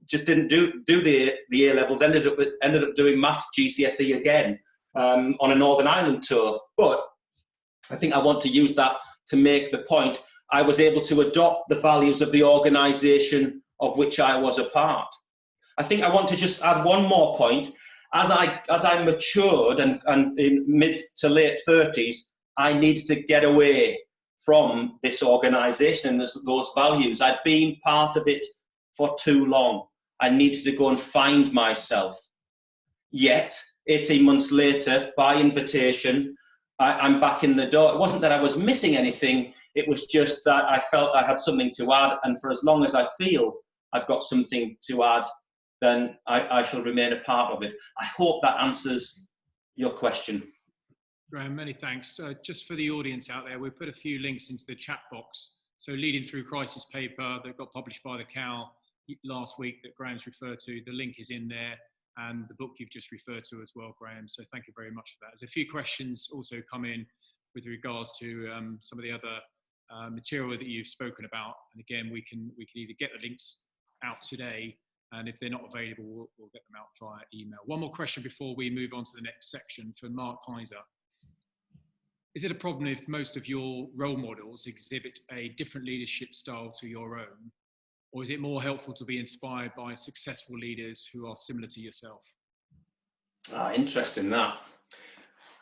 just didn't do the A-levels, ended up doing maths GCSE again on a Northern Ireland tour. But I think I want to use that to make the point. I was able to adopt the values of the organisation of which I was a part. I think I want to just add one more point. As I matured and in mid to late 30s, I needed to get away from this organisation and those values. I'd been part of it for too long. I needed to go and find myself. Yet, 18 months later, by invitation, I'm back in the door. It wasn't that I was missing anything, it was just that I felt I had something to add, and for as long as I feel I've got something to add, then I shall remain a part of it. I hope that answers your question. Graeme, many thanks. Just for the audience out there, we've put a few links into the chat box. So Leading Through Crisis paper that got published by the CAL last week that Graeme's referred to, the link is in there, and the book you've just referred to as well, Graeme. So thank you very much for that. There's a few questions also come in with regards to some of the other material that you've spoken about. And again, we can either get the links out today, and if they're not available, we'll get them out via email. One more question before we move on to the next section for Mark Kaiser. Is it a problem if most of your role models exhibit a different leadership style to your own? Or is it more helpful to be inspired by successful leaders who are similar to yourself? Interesting that.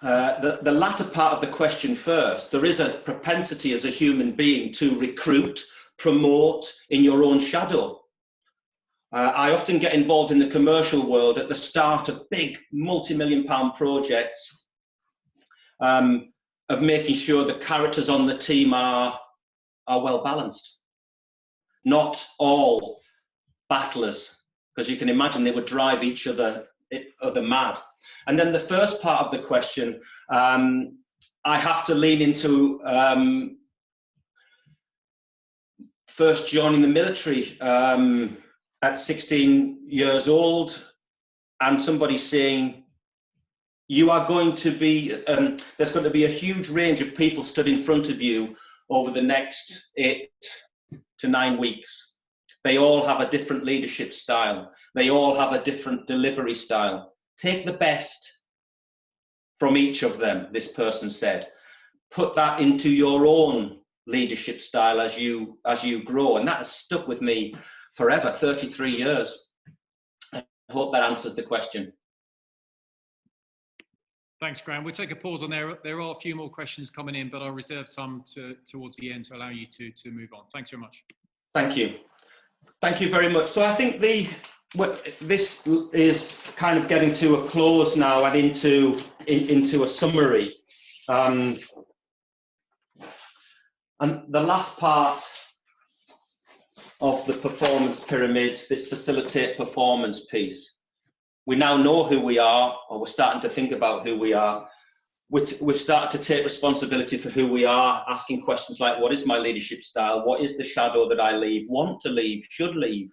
The latter part of the question first. There is a propensity as a human being to recruit, promote in your own shadow. I often get involved in the commercial world at the start of big multi-million-pound projects of making sure the characters on the team are well balanced. Not all battlers, because you can imagine they would drive each other mad. And then the first part of the question, I have to lean into first joining the military at 16 years old, and somebody saying, you are going to be, there's going to be a huge range of people stood in front of you over the next 8 to 9 weeks. They all have a different leadership style. They all have a different delivery style. Take the best from each of them, this person said. Put that into your own leadership style as you grow? And that has stuck with me forever, 33 years. I hope that answers the question. Thanks, Graeme. We'll take a pause on there. There are a few more questions coming in, but I'll reserve some towards the end to allow you to move on. Thanks very much. Thank you. Thank you very much. So I think this is kind of getting to a close now and into a summary. And the last part of the performance pyramid, this facilitate performance piece. We now know who we are, or we're starting to think about who we are. We've started to take responsibility for who we are, asking questions like, what is my leadership style? What is the shadow that I leave, want to leave, should leave?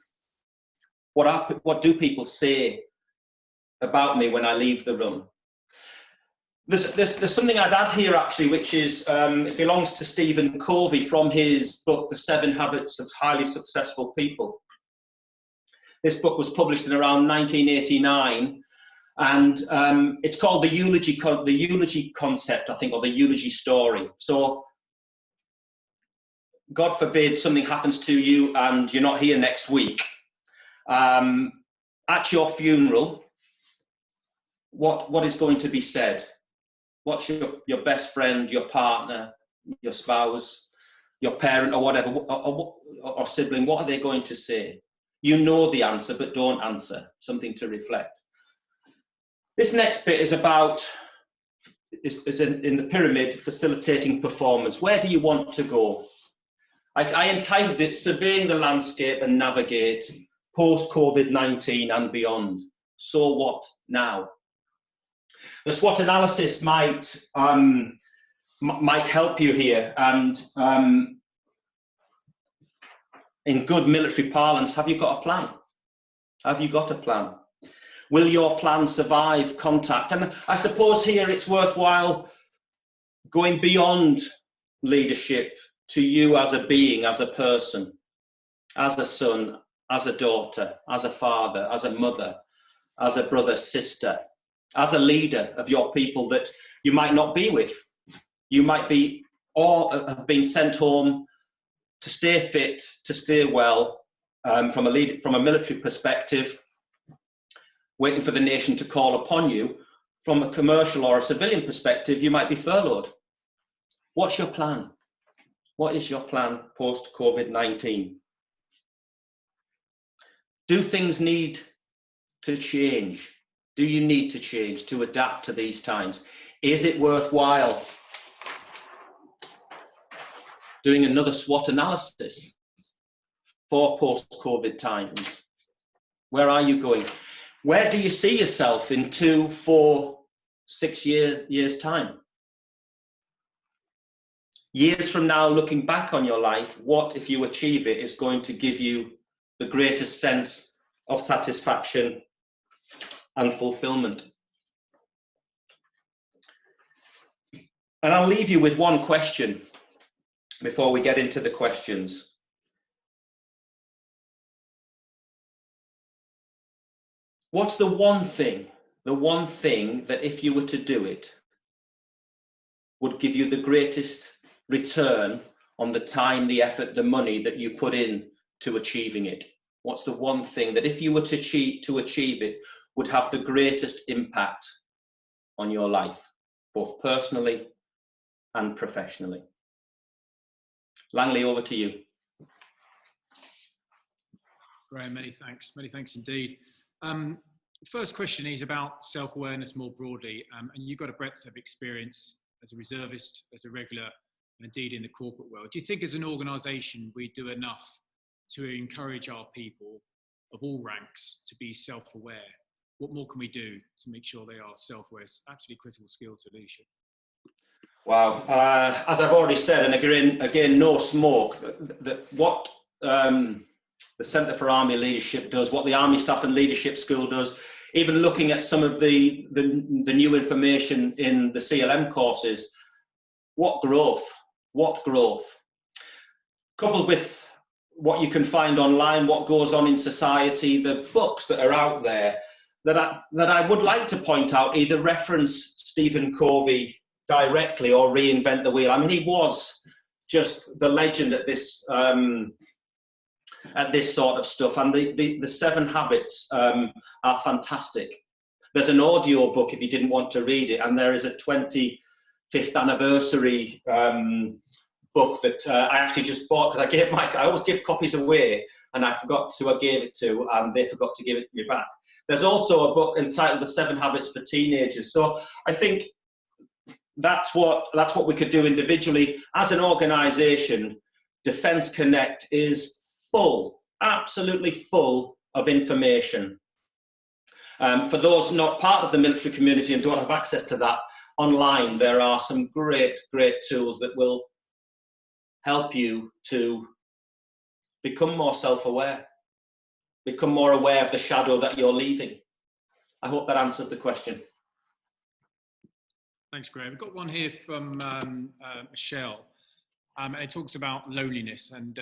What do people say about me when I leave the room? There's something I'd add here, actually, which is, it belongs to Stephen Covey from his book, The 7 Habits of Highly Successful People. This book was published in around 1989, and it's called the eulogy concept, I think, or the eulogy story. So, God forbid something happens to you and you're not here next week. At your funeral, what is going to be said? What's your best friend, your partner, your spouse, your parent, or whatever, or sibling, what are they going to say? You know the answer, but don't answer. Something to reflect. This next bit is about, is in the pyramid, facilitating performance. Where do you want to go? I entitled it, Surveying the Landscape and Navigate Post-COVID-19 and Beyond. So what now? The SWOT analysis might help you here, and in good military parlance, have you got a plan? Have you got a plan? Will your plan survive contact? And I suppose here it's worthwhile going beyond leadership to you as a being, as a person, as a son, as a daughter, as a father, as a mother, as a brother, sister, as a leader of your people that you might not be with. You might be, or have been sent home to stay fit, to stay well, from a military perspective, waiting for the nation to call upon you. From a commercial or a civilian perspective, you might be furloughed. What's your plan? What is your plan post-COVID-19? Do things need to change? Do you need to change to adapt to these times? Is it worthwhile doing another SWOT analysis for post-COVID times? Where are you going? Where do you see yourself in 2, 4, 6 years' time? Years from now, looking back on your life, what, if you achieve it, is going to give you the greatest sense of satisfaction and fulfillment? And I'll leave you with one question before we get into the questions. What's the one thing that if you were to do it would give you the greatest return on the time, the effort, the money that you put in to achieving it? What's the one thing that if you were to achieve it would have the greatest impact on your life, both personally and professionally? Langley, over to you. Graeme, many thanks. Many thanks indeed. First question is about self-awareness more broadly, and you've got a breadth of experience as a reservist, as a regular, and indeed in the corporate world. Do you think as an organisation we do enough to encourage our people of all ranks to be self-aware? What more can we do to make sure they are self-aware? It's absolutely critical skill to leadership. Wow. As I've already said, and again, no smoke, what the Centre for Army Leadership does, what the Army Staff and Leadership School does, even looking at some of the new information in the CLM courses, what growth, coupled with what you can find online, what goes on in society, the books that are out there, that I would like to point out, either reference Stephen Covey directly or reinvent the wheel. I mean, he was just the legend at this sort of stuff. And the 7 Habits are fantastic. There's an audio book if you didn't want to read it, and there is a 25th anniversary book that I actually just bought because I always give copies away, and I forgot who I gave it to, and they forgot to give it me back. There's also a book entitled The 7 Habits for Teenagers. So I think that's what we could do individually. As an organisation, Defence Connect is full, absolutely full of information. For those not part of the military community and don't have access to that, online there are some great tools that will help you to become more self-aware, become more aware of the shadow that you're leaving. I hope that answers the question. Thanks, Graeme. We've got one here from Michelle, and it talks about loneliness, and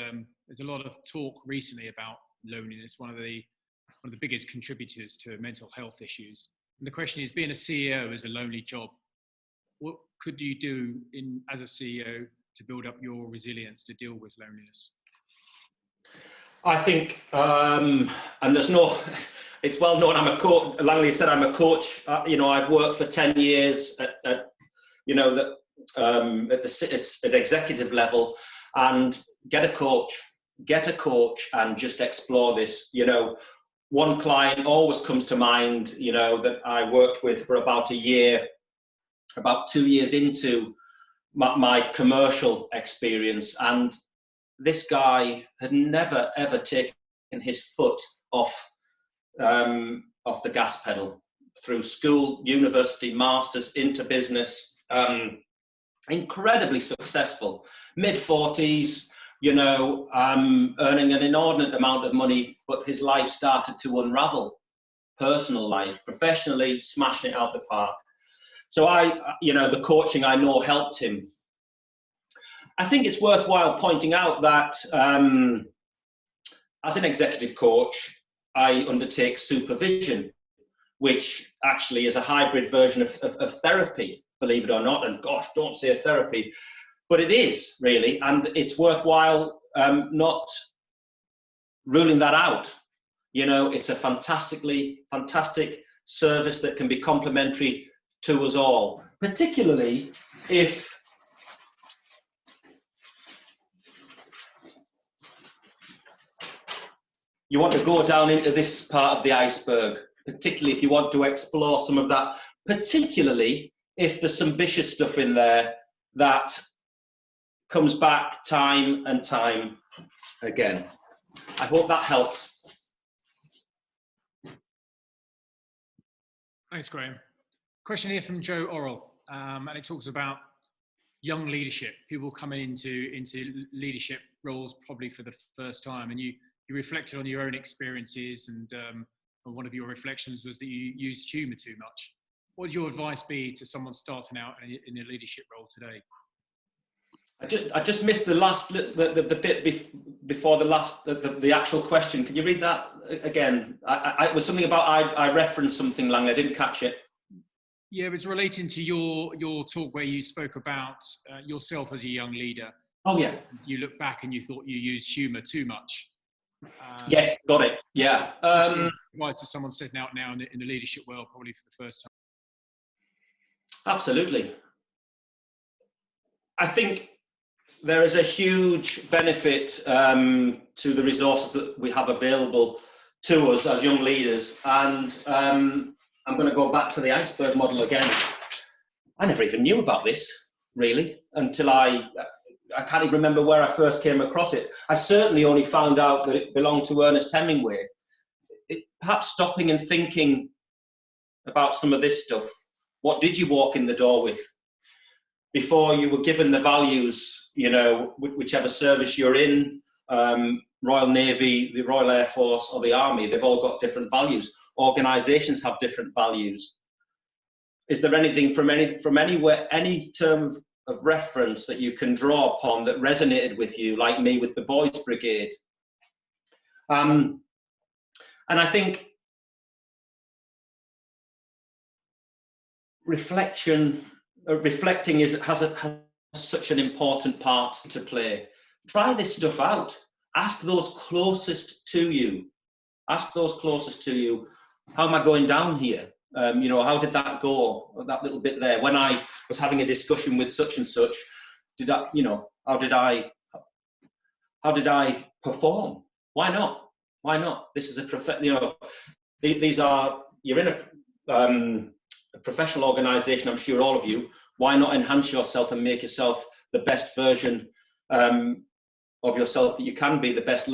there's a lot of talk recently about loneliness, one of the biggest contributors to mental health issues. And the question is, being a CEO is a lonely job. What could you do as a CEO to build up your resilience to deal with loneliness? I think, and it's well known, I'm a coach. Langley said I'm a coach. I've worked for 10 years at executive level, and get a coach and just explore this. One client always comes to mind, that I worked with for about a year, about 2 years into my commercial experience, and this guy had never ever taken his foot off the gas pedal through school, university, masters, into business. Incredibly successful, mid-40s, earning an inordinate amount of money, but his life started to unravel. Personal life, professionally, smashing it out the park. So the coaching I know helped him. I think it's worthwhile pointing out that as an executive coach, I undertake supervision, which actually is a hybrid version of therapy, believe it or not. And gosh, don't say therapy, but it is really, and it's worthwhile not ruling that out. It's a fantastic service that can be complementary to us all, particularly if you want to go down into this part of the iceberg, particularly if you want to explore some of that, particularly if there's some vicious stuff in there that comes back time and time again. I hope that helps. Thanks, Graeme. Question here from Joe Orrell, and it talks about young leadership, people coming into leadership roles probably for the first time, and you reflected on your own experiences, and one of your reflections was that you used humour too much. What would your advice be to someone starting out in a leadership role today? I just missed the bit before the actual question. Can you read that again? It was something about I referenced something, Lang. I didn't catch it. Yeah, it was relating to your talk where you spoke about yourself as a young leader. Oh yeah. You look back and you thought you used humour too much. Yes, got it. Yeah. Right, to someone setting out now in the leadership world, probably for the first time. Absolutely. I think there is a huge benefit to the resources that we have available to us as young leaders, and I'm going to go back to the iceberg model again. I never even knew about this, really, until I can't even remember where I first came across it. I certainly only found out that it belonged to Ernest Hemingway. Perhaps stopping and thinking about some of this stuff. What did you walk in the door with? Before you were given the values, whichever service you're in, Royal Navy, the Royal Air Force, or the Army, they've all got different values. Organisations have different values. Is there anything from anywhere, any term of reference that you can draw upon that resonated with you, like me with the Boys Brigade? And I think reflecting has such an important part to play. Try this stuff out. Ask those closest to you. Ask those closest to you, how am I going down here? How did that go? That little bit there. When I was having a discussion with such and such, how did I perform? Why not? Why not? This is you're in a professional organisation, I'm sure all of you. Why not enhance yourself and make yourself the best version of yourself that you can be, the best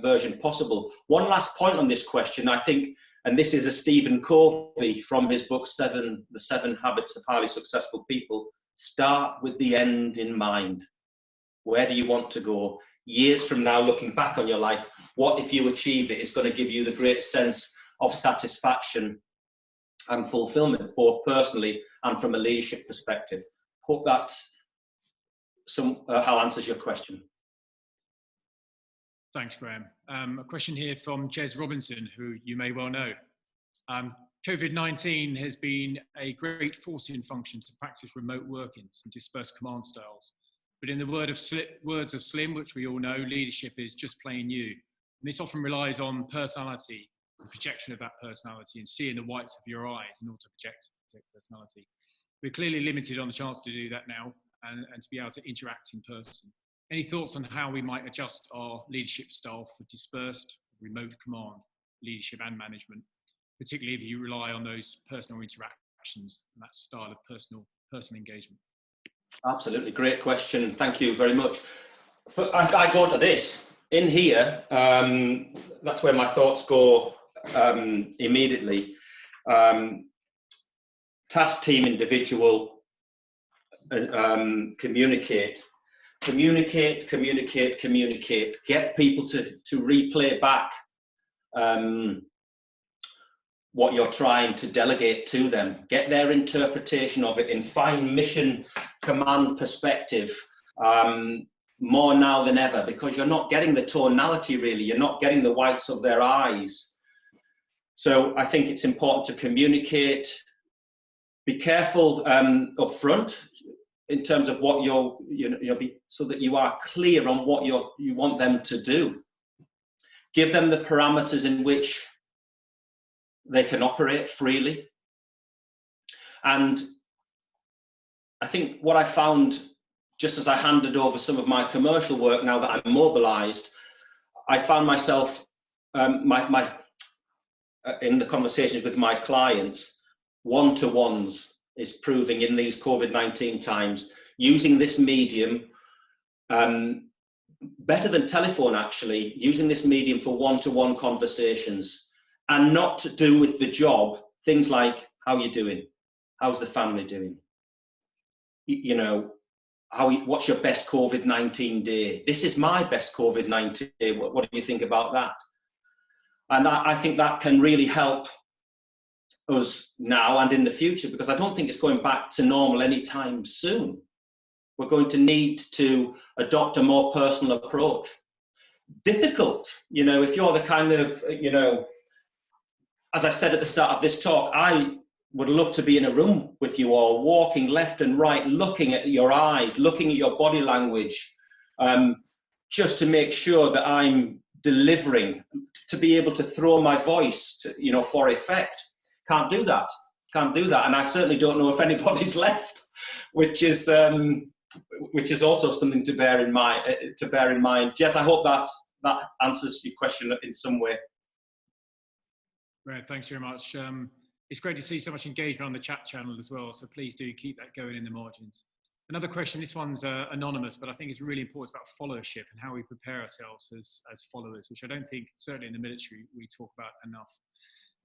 version possible? One last point on this question, I think, and this is a Stephen Covey from his book, The 7 Habits of Highly Successful People. Start with the end in mind. Where do you want to go? Years from now, looking back on your life, what if you achieve it is going to give you the greatest sense of satisfaction and fulfillment, both personally and from a leadership perspective. Hope that how answers your question. Thanks, Graeme. A question here from Jez Robinson, who you may well know. COVID-19 has been a great forcing function to practice remote workings and dispersed command styles. But in the words of Slim, which we all know, leadership is just plain you. And this often relies on personality, the projection of that personality, and seeing the whites of your eyes in order to project personality. We're clearly limited on the chance to do that now and to be able to interact in person. Any thoughts on how we might adjust our leadership style for dispersed, remote command, leadership and management, particularly if you rely on those personal interactions and that style of personal engagement? Absolutely, great question. Thank you very much. I go to this. In here, that's where my thoughts go immediately. Task, team, individual, communicate. Communicate. Get people to replay back what you're trying to delegate to them. Get their interpretation of it in fine mission command perspective, more now than ever, because you're not getting the tonality really, you're not getting the whites of their eyes. So I think it's important to communicate. Be careful up front in terms of what so that you are clear on what you want them to do. Give them the parameters in which they can operate freely. And I think what I found, just as I handed over some of my commercial work now that I'm mobilized, I found myself in the conversations with my clients, one-to-ones is proving in these COVID-19 times, using this medium, better than telephone actually, using this medium for one-to-one conversations, and not to do with the job, things like, how are you doing? How's the family doing? What's your best COVID-19 day? This is my best COVID-19 day. What do you think about that? And I think that can really help us now and in the future, because I don't think it's going back to normal anytime soon. We're going to need to adopt a more personal approach. Difficult, if you're the kind of, as I said at the start of this talk, I would love to be in a room with you all, walking left and right, looking at your eyes, looking at your body language, just to make sure that I'm delivering, to be able to throw my voice, for effect. Can't do that. And I certainly don't know if anybody's left, which is also something to bear in mind. Jess, I hope that answers your question in some way. Right, thanks very much. It's great to see so much engagement on the chat channel as well, so please do keep that going in the margins. Another question, this one's anonymous, but I think it's really important about followership and how we prepare ourselves as followers, which I don't think, certainly in the military, we talk about enough.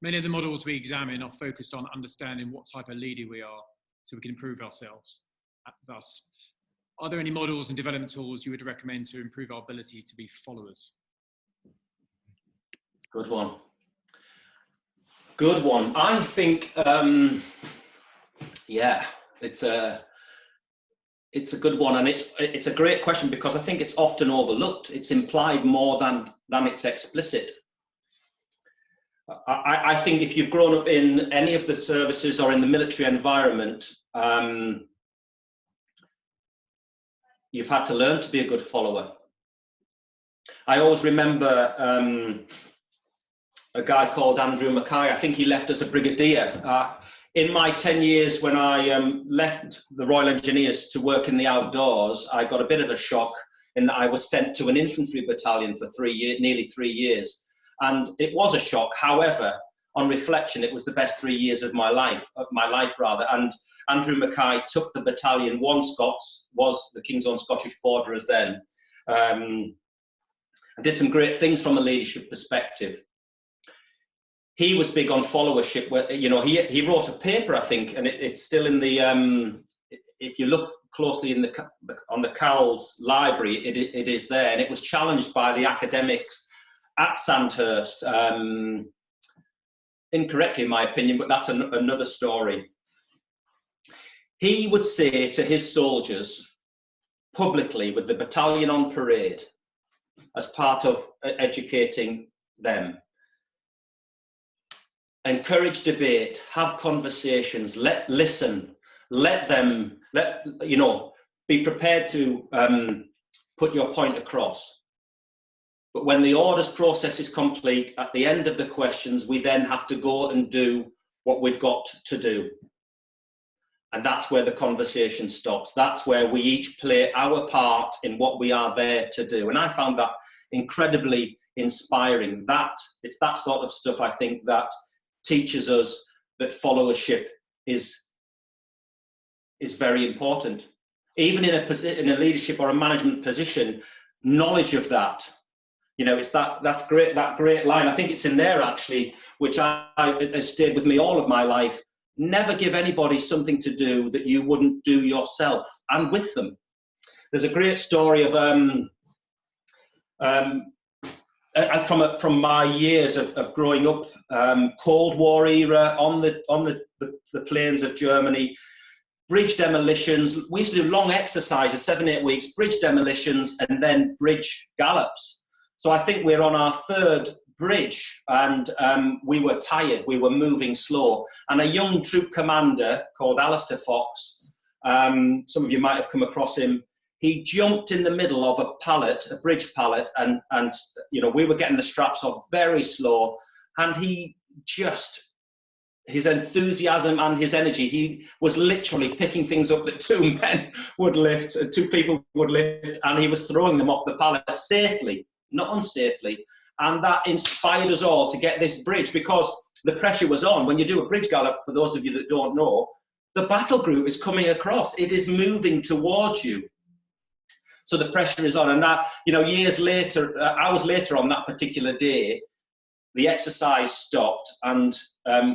Many of the models we examine are focused on understanding what type of leader we are so we can improve ourselves. Thus, are there any models and development tools you would recommend to improve our ability to be followers? Good one. I think, it's a good one, and it's a great question because I think it's often overlooked. It's implied more than it's explicit. I think if you've grown up in any of the services or in the military environment, you've had to learn to be a good follower. I always remember a guy called Andrew Mackay. I think he left as a brigadier. In my 10 years when I left the Royal Engineers to work in the outdoors, I got a bit of a shock in that I was sent to an infantry battalion for nearly 3 years. And it was a shock. However, on reflection, it was the best 3 years of my life. And Andrew Mackay took the battalion, One Scots, was the King's Own Scottish Borderers then, and did some great things from a leadership perspective. He was big on followership. Where, you know, he wrote a paper, I think, and it's still in the. If you look closely on the Cowles library, it is there, and it was challenged by the academics at Sandhurst, incorrectly in my opinion, but that's another story. He would say to his soldiers publicly, with the battalion on parade, as part of educating them, encourage debate, have conversations, listen, be prepared to put your point across. But when the orders process is complete, at the end of the questions, we then have to go and do what we've got to do. And that's where the conversation stops. That's where we each play our part in what we are there to do. And I found that incredibly inspiring. It's that sort of stuff, I think, that teaches us that followership is very important. Even in a leadership or a management position, knowledge of that, you know, it's that great line. I think it's in there actually, which has stayed with me all of my life. Never give anybody something to do that you wouldn't do yourself and with them. There's a great story of from my years of growing up, Cold War era, on the plains of Germany, bridge demolitions. We used to do long exercises, 7-8 weeks, bridge demolitions, and then bridge gallops. So I think we're on our 3rd bridge, and we were tired, we were moving slow, and a young troop commander called Alistair Fox, some of you might have come across him, he jumped in the middle of a bridge pallet, and you know, we were getting the straps off very slow, and his enthusiasm and his energy, he was literally picking things up that 2 men would lift, 2 people would lift, and he was throwing them off the pallet safely, not unsafely. And that inspired us all to get this bridge, because the pressure was on. When you do a bridge gallop, for those of you that don't know, the battle group is coming across. It is moving towards you. So the pressure is on. And that, you know, years later, hours later on that particular day, the exercise stopped, and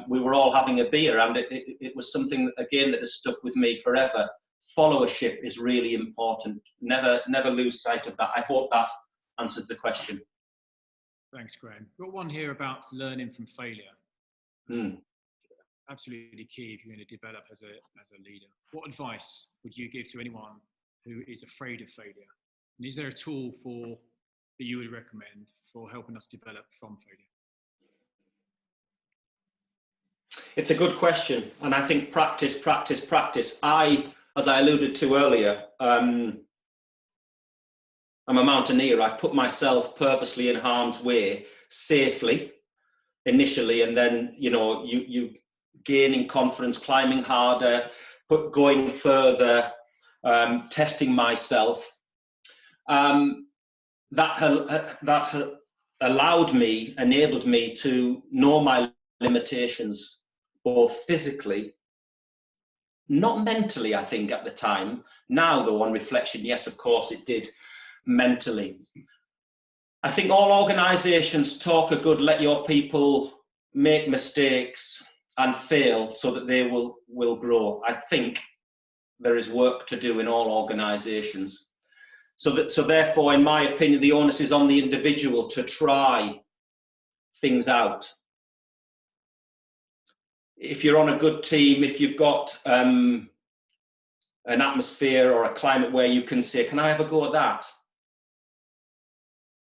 we were all having a beer. And it was something, again, that has stuck with me forever. Followership is really important. Never lose sight of that. I hope that answered the question. Thanks, Graeme. Got one here about learning from failure. Absolutely key if you're going to develop as a leader. What advice would you give to anyone who is afraid of failure? And is there a tool that you would recommend for helping us develop from failure? It's a good question, and I think practice. As I alluded to earlier, I'm a mountaineer. I put myself purposely in harm's way, safely, initially, and then, you know, you gaining confidence, climbing harder, going further, testing myself. That enabled me to know my limitations, both physically, not mentally, I think, at the time. Now, though, on reflection, yes, of course, it did. Mentally, I think all organisations talk a good let your people make mistakes and fail so that they will grow. I think there is work to do in all organisations. So therefore, in my opinion, the onus is on the individual to try things out. If you're on a good team, if you've got an atmosphere or a climate where you can say, can I have a go at that?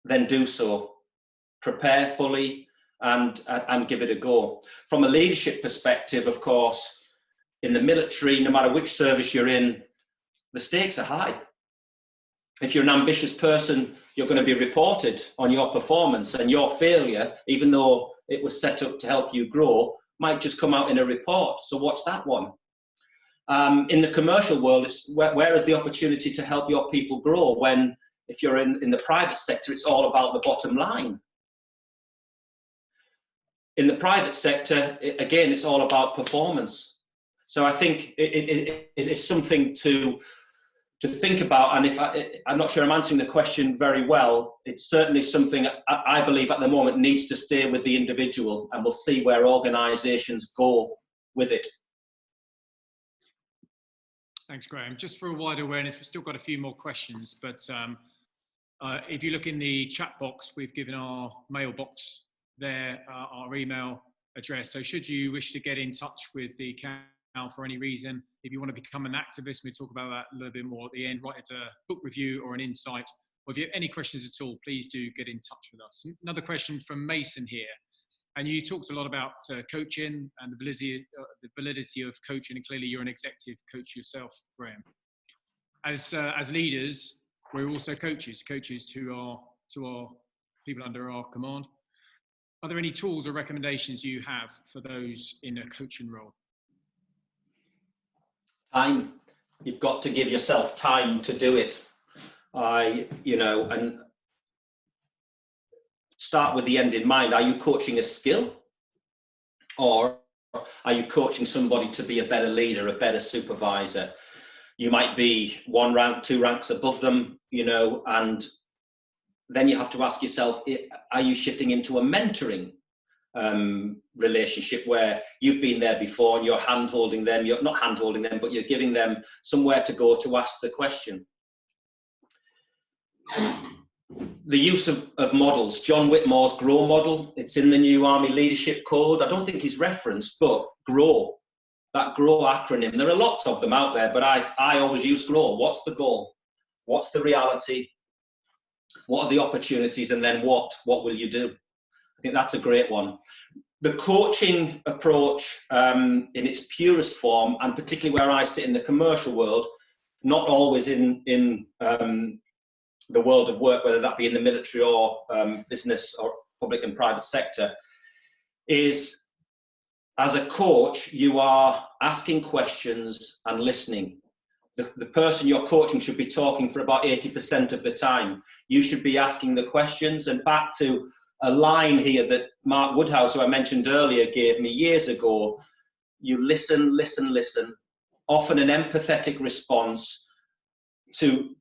Then do so. Prepare fully and give it a go. From a leadership perspective, of course, in the military, no matter which service you're in, the stakes are high. If you're an ambitious person, you're going to be reported on your performance, and your failure, even though it was set up to help you grow, might just come out in a report. So watch that one. In the commercial world, it's where is the opportunity to help your people grow, when if you're in the private sector, it's all about the bottom line. In the private sector, again, it's all about performance. So I think it is something to think about. And I'm not sure I'm answering the question very well, it's certainly something I believe at the moment needs to stay with the individual, and we'll see where organisations go with it. Thanks, Graeme. Just for a wider awareness, we've still got a few more questions, but if you look in the chat box, we've given our mailbox there, our email address. So should you wish to get in touch with the account for any reason, if you want to become an activist, we talk about that a little bit more at the end, write a book review or an insight, or if you have any questions at all, please do get in touch with us. Another question from Mason here. And you talked a lot about coaching and the validity of coaching, and clearly you're an executive coach yourself, Graeme. As leaders, we're also coaches to our people under our command. Are there any tools or recommendations you have for those in a coaching role? Time. You've got to give yourself time to do it. And start with the end in mind. Are you coaching a skill, or are you coaching somebody to be a better leader, a better supervisor? You might be 1 rank, 2 ranks above them, and then you have to ask yourself, are you shifting into a mentoring relationship where you've been there before and you're hand-holding them, you're not hand-holding them, but you're giving them somewhere to go to ask the question. The use of models, John Whitmore's GROW model, it's in the new Army Leadership Code. I don't think he's referenced, but GROW, that GROW acronym, there are lots of them out there, but I always use GROW. What's the goal? What's the reality? What are the opportunities? And then what will you do? I think that's a great one. The coaching approach in its purest form, and particularly where I sit in the commercial world, not always in the world of work, whether that be in the military or business or public and private sector, is as a coach, you are asking questions and listening. The person you're coaching should be talking for about 80% of the time. You should be asking the questions. And back to a line here that Mark Woodhouse, who I mentioned earlier, gave me years ago, you listen, listen, listen, often an empathetic response to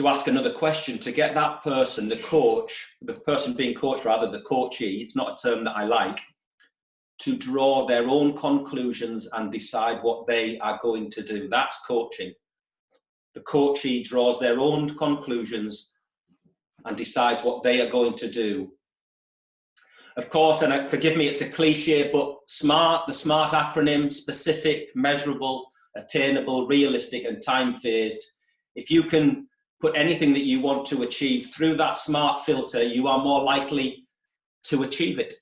ask another question, to get that person, the coach, the person being coached rather, the coachee, it's not a term that I like, to draw their own conclusions and decide what they are going to do. That's coaching. The coachee draws their own conclusions and decides what they are going to do. Of course, and forgive me, it's a cliche, but SMART, the SMART acronym, specific, measurable, attainable, realistic, and time-phased. If you can put anything that you want to achieve through that SMART filter, you are more likely to achieve it.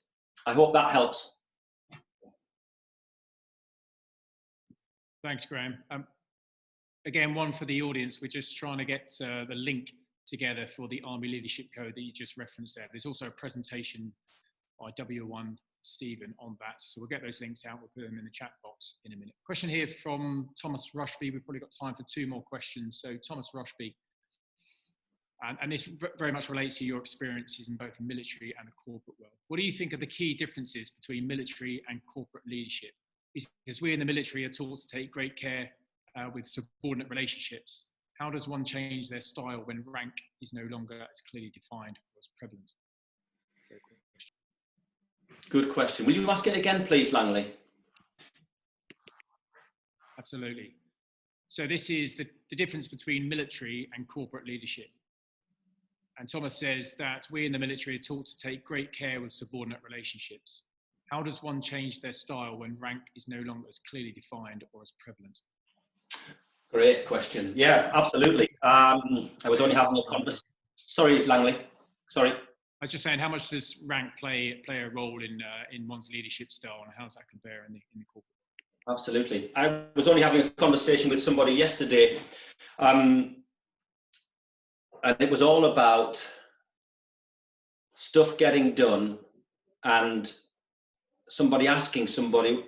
I hope that helps. Thanks, Graeme. Again, one for the audience, we're just trying to get the link together for the Army Leadership Code that you just referenced there. There's also a presentation by W1 Stephen on that. So we'll get those links out. We'll put them in the chat box in a minute. Question here from Thomas Rushby. We've probably got time for 2 more questions. So Thomas Rushby, and this very much relates to your experiences in both the military and the corporate world. What do you think are the key differences between military and corporate leadership? Because we in the military are taught to take great care with subordinate relationships. How does one change their style when rank is no longer as clearly defined or as prevalent? Good question. Will you ask it again, please, Langley? Absolutely. So this is the difference between military and corporate leadership. And Thomas says that we in the military are taught to take great care with subordinate relationships. How does one change their style when rank is no longer as clearly defined or as prevalent? Great question. Yeah, absolutely. I was only having a conversation. Sorry, Langley. Sorry. I was just saying, how much does rank play a role in one's leadership style, and how does that compare in the corporate? Absolutely. I was only having a conversation with somebody yesterday. and it was all about stuff getting done and somebody asking somebody,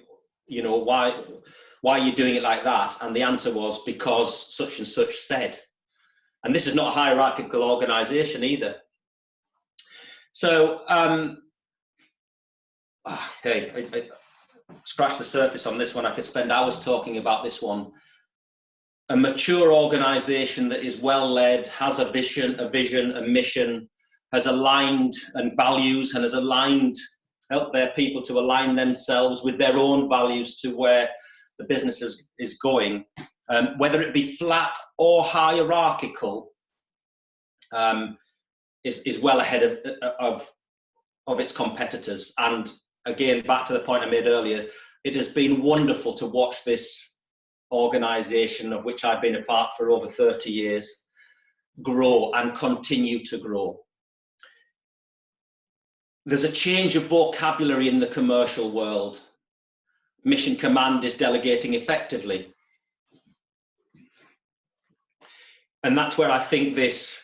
you know, why are you doing it like that? And the answer was because such and such said. And this is not a hierarchical organization either. So, okay, I scratch the surface on this one. I could spend hours talking about this one. A mature organization that is well led, has a vision, a mission, has aligned and values, and has aligned, helped their people to align themselves with their own values to where the business is going, whether it be flat or hierarchical, is well ahead of its competitors. And again, back to the point I made earlier, it has been wonderful to watch this organisation, of which I've been a part for over 30 years, grow and continue to grow. There's a change of vocabulary in the commercial world. Mission command is delegating effectively. And that's where I think this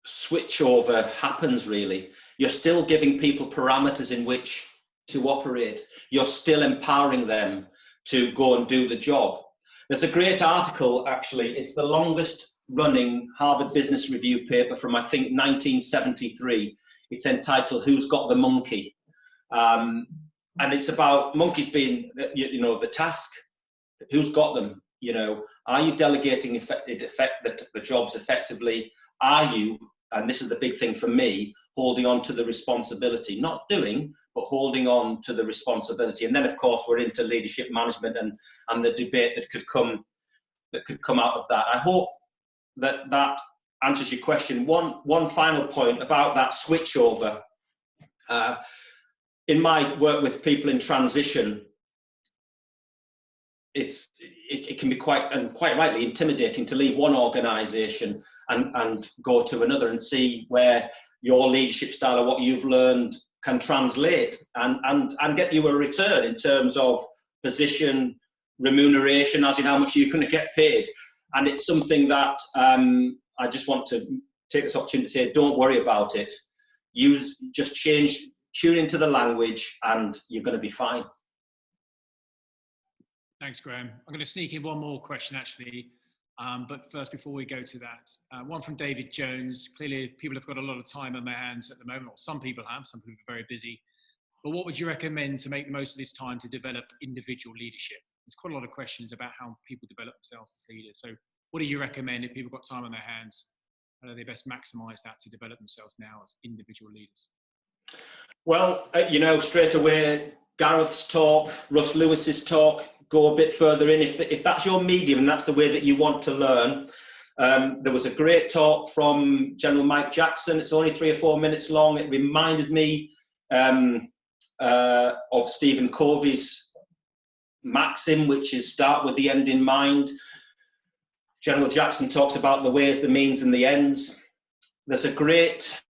switchover happens, really. You're still giving people parameters in which to operate. You're still empowering them to go and do the job. There's a great article, actually. It's the longest running Harvard Business Review paper from, I think, 1973. It's entitled, "Who's Got the Monkey?" And it's about monkeys being, you know, the task. Who's got them? You know, are you delegating the jobs effectively? Are you, and this is the big thing for me, holding on to the responsibility? Not doing, but holding on to the responsibility. And then, of course, we're into leadership management and the debate that could come out of that. I hope that answers your question. One final point about that switchover. In my work with people in transition, it can be quite rightly intimidating to leave one organisation and go to another and see where your leadership style or what you've learned can translate and get you a return in terms of position, remuneration, as in how much you're going to get paid. And it's something that I just want to take this opportunity to say, don't worry about it. Tune into the language and you're going to be fine. Thanks, Graeme. I'm going to sneak in one more question, actually. But first, before we go to that, one from David Jones. Clearly, people have got a lot of time on their hands at the moment, or some people have, some people are very busy. But what would you recommend to make the most of this time to develop individual leadership? There's quite a lot of questions about how people develop themselves as leaders. So what do you recommend if people have got time on their hands? How do they best maximise that to develop themselves now as individual leaders? Well, you know, straight away, Gareth's talk, Russ Lewis's talk, go a bit further in. If that's your medium and that's the way that you want to learn. There was a great talk from General Mike Jackson. It's only 3 or 4 minutes long. It reminded me of Stephen Covey's maxim, which is start with the end in mind. General Jackson talks about the ways, the means and the ends. There's a great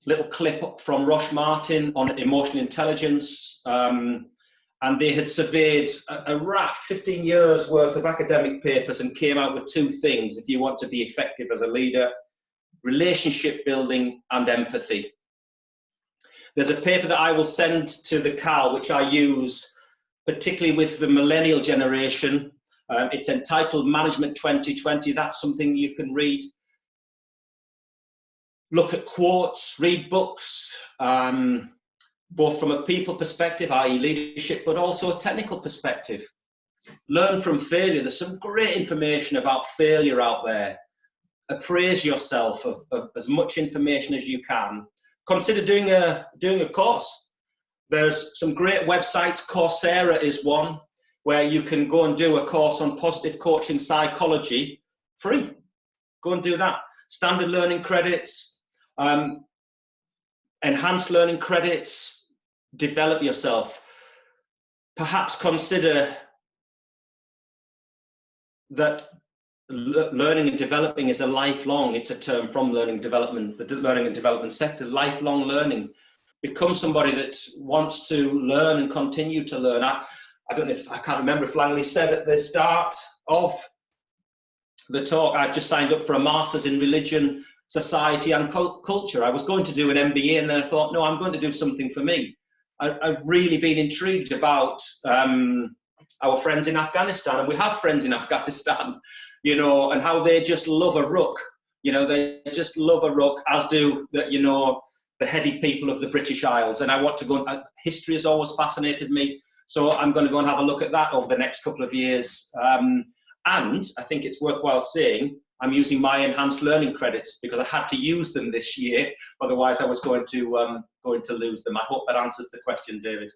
little clip from Rosh Martin on emotional intelligence. And they had surveyed a raft, 15 years worth of academic papers, and came out with 2 things if you want to be effective as a leader: relationship building and empathy. There's a paper that I will send to the CAL, which I use particularly with the millennial generation. It's entitled Management 2020. That's something you can read. Look at quotes, read books, both from a people perspective, i.e. leadership, but also a technical perspective. Learn from failure. There's some great information about failure out there. Appraise yourself of as much information as you can. Consider doing a course. There's some great websites. Coursera is one where you can go and do a course on positive coaching psychology, free. Go and do that. Standard learning credits, enhanced learning credits, develop yourself. Perhaps consider that learning and developing is a lifelong, it's a term from learning development, the learning and development sector, lifelong learning. Become somebody that wants to learn and continue to learn. I don't know if, I can't remember if Langley said at the start of the talk. I've just signed up for a Master's in Religion, Society and Culture. I was going to do an MBA, and then I thought, no, I'm going to do something for me. I've really been intrigued about our friends in Afghanistan, and we have friends in Afghanistan, you know, and how they just love a ruck. You know, they just love a ruck, as do the, you know, the heady people of the British Isles. And I want to go. History has always fascinated me, so I'm going to go and have a look at that over the next couple of years. And I think it's worthwhile saying I'm using my enhanced learning credits because I had to use them this year. Otherwise, I was going to lose them. I hope that answers the question, David.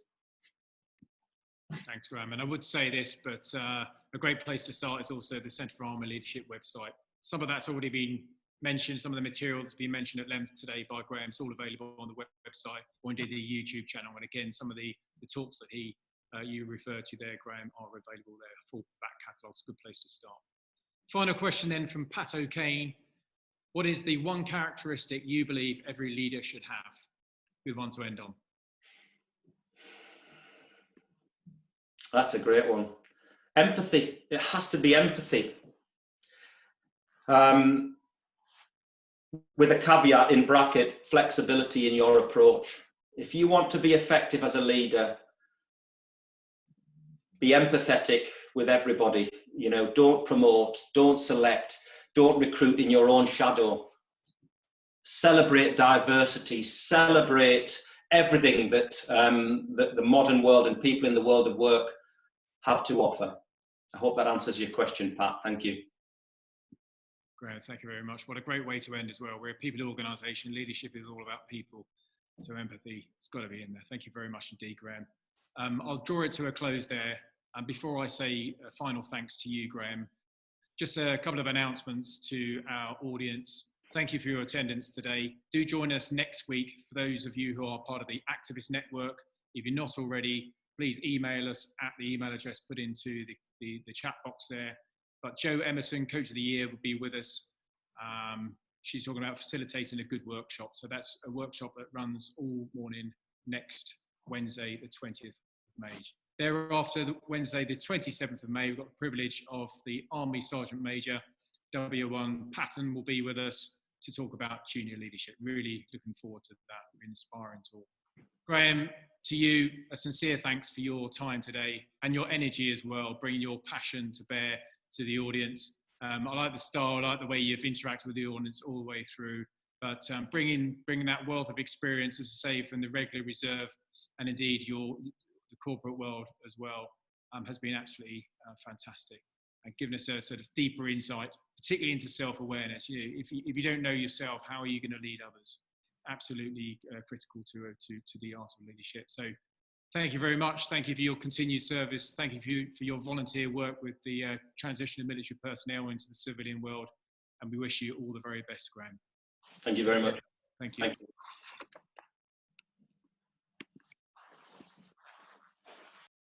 Thanks, Graeme. And I would say this, but a great place to start is also the Centre for Army Leadership website. Some of that's already been mentioned. Some of the material that's been mentioned at length today by Graeme is all available on the website or indeed the YouTube channel. And again, some of the talks that you referred to there, Graeme, are available there. Full back catalogue's a good place to start. Final question then from Pat O'Kane. What is the one characteristic you believe every leader should have? Good one to end on. That's a great one. Empathy. It has to be empathy. With a caveat in bracket, flexibility in your approach. If you want to be effective as a leader, be empathetic with everybody. You know, don't promote, don't select, don't recruit in your own shadow. Celebrate diversity, celebrate everything that the modern world and people in the world of work have to offer. I hope that answers your question, Pat. Thank you. Great, thank you very much. What a great way to end as well. We're a people organisation. Leadership is all about people. So empathy, it's got to be in there. Thank you very much indeed, Graeme. I'll draw it to a close there. And before I say a final thanks to you, Graeme, just a couple of announcements to our audience. Thank you for your attendance today. Do join us next week for those of you who are part of the Activist Network. If you're not already, please email us at the email address put into the chat box there. But Jo Emerson, Coach of the Year, will be with us. She's talking about facilitating a good workshop. So that's a workshop that runs all morning next Wednesday, the 20th of May. Thereafter, Wednesday, the 27th of May, we've got the privilege of the Army Sergeant Major, W1 Patton, will be with us to talk about junior leadership. Really looking forward to that inspiring talk. Graeme, to you, a sincere thanks for your time today and your energy as well, bringing your passion to bear to the audience. I like the style, I like the way you've interacted with the audience all the way through, but bringing that wealth of experience, as I say, from the regular reserve and indeed the corporate world as well, has been absolutely fantastic and given us a sort of deeper insight, particularly into self-awareness. You know, if you don't know yourself, how are you going to lead others? Absolutely critical to the art of leadership. So thank you very much. Thank you for your continued service. Thank you for your volunteer work with the transition of military personnel into the civilian world. And we wish you all the very best, Graeme. Thank you very much. Thank you. Thank you.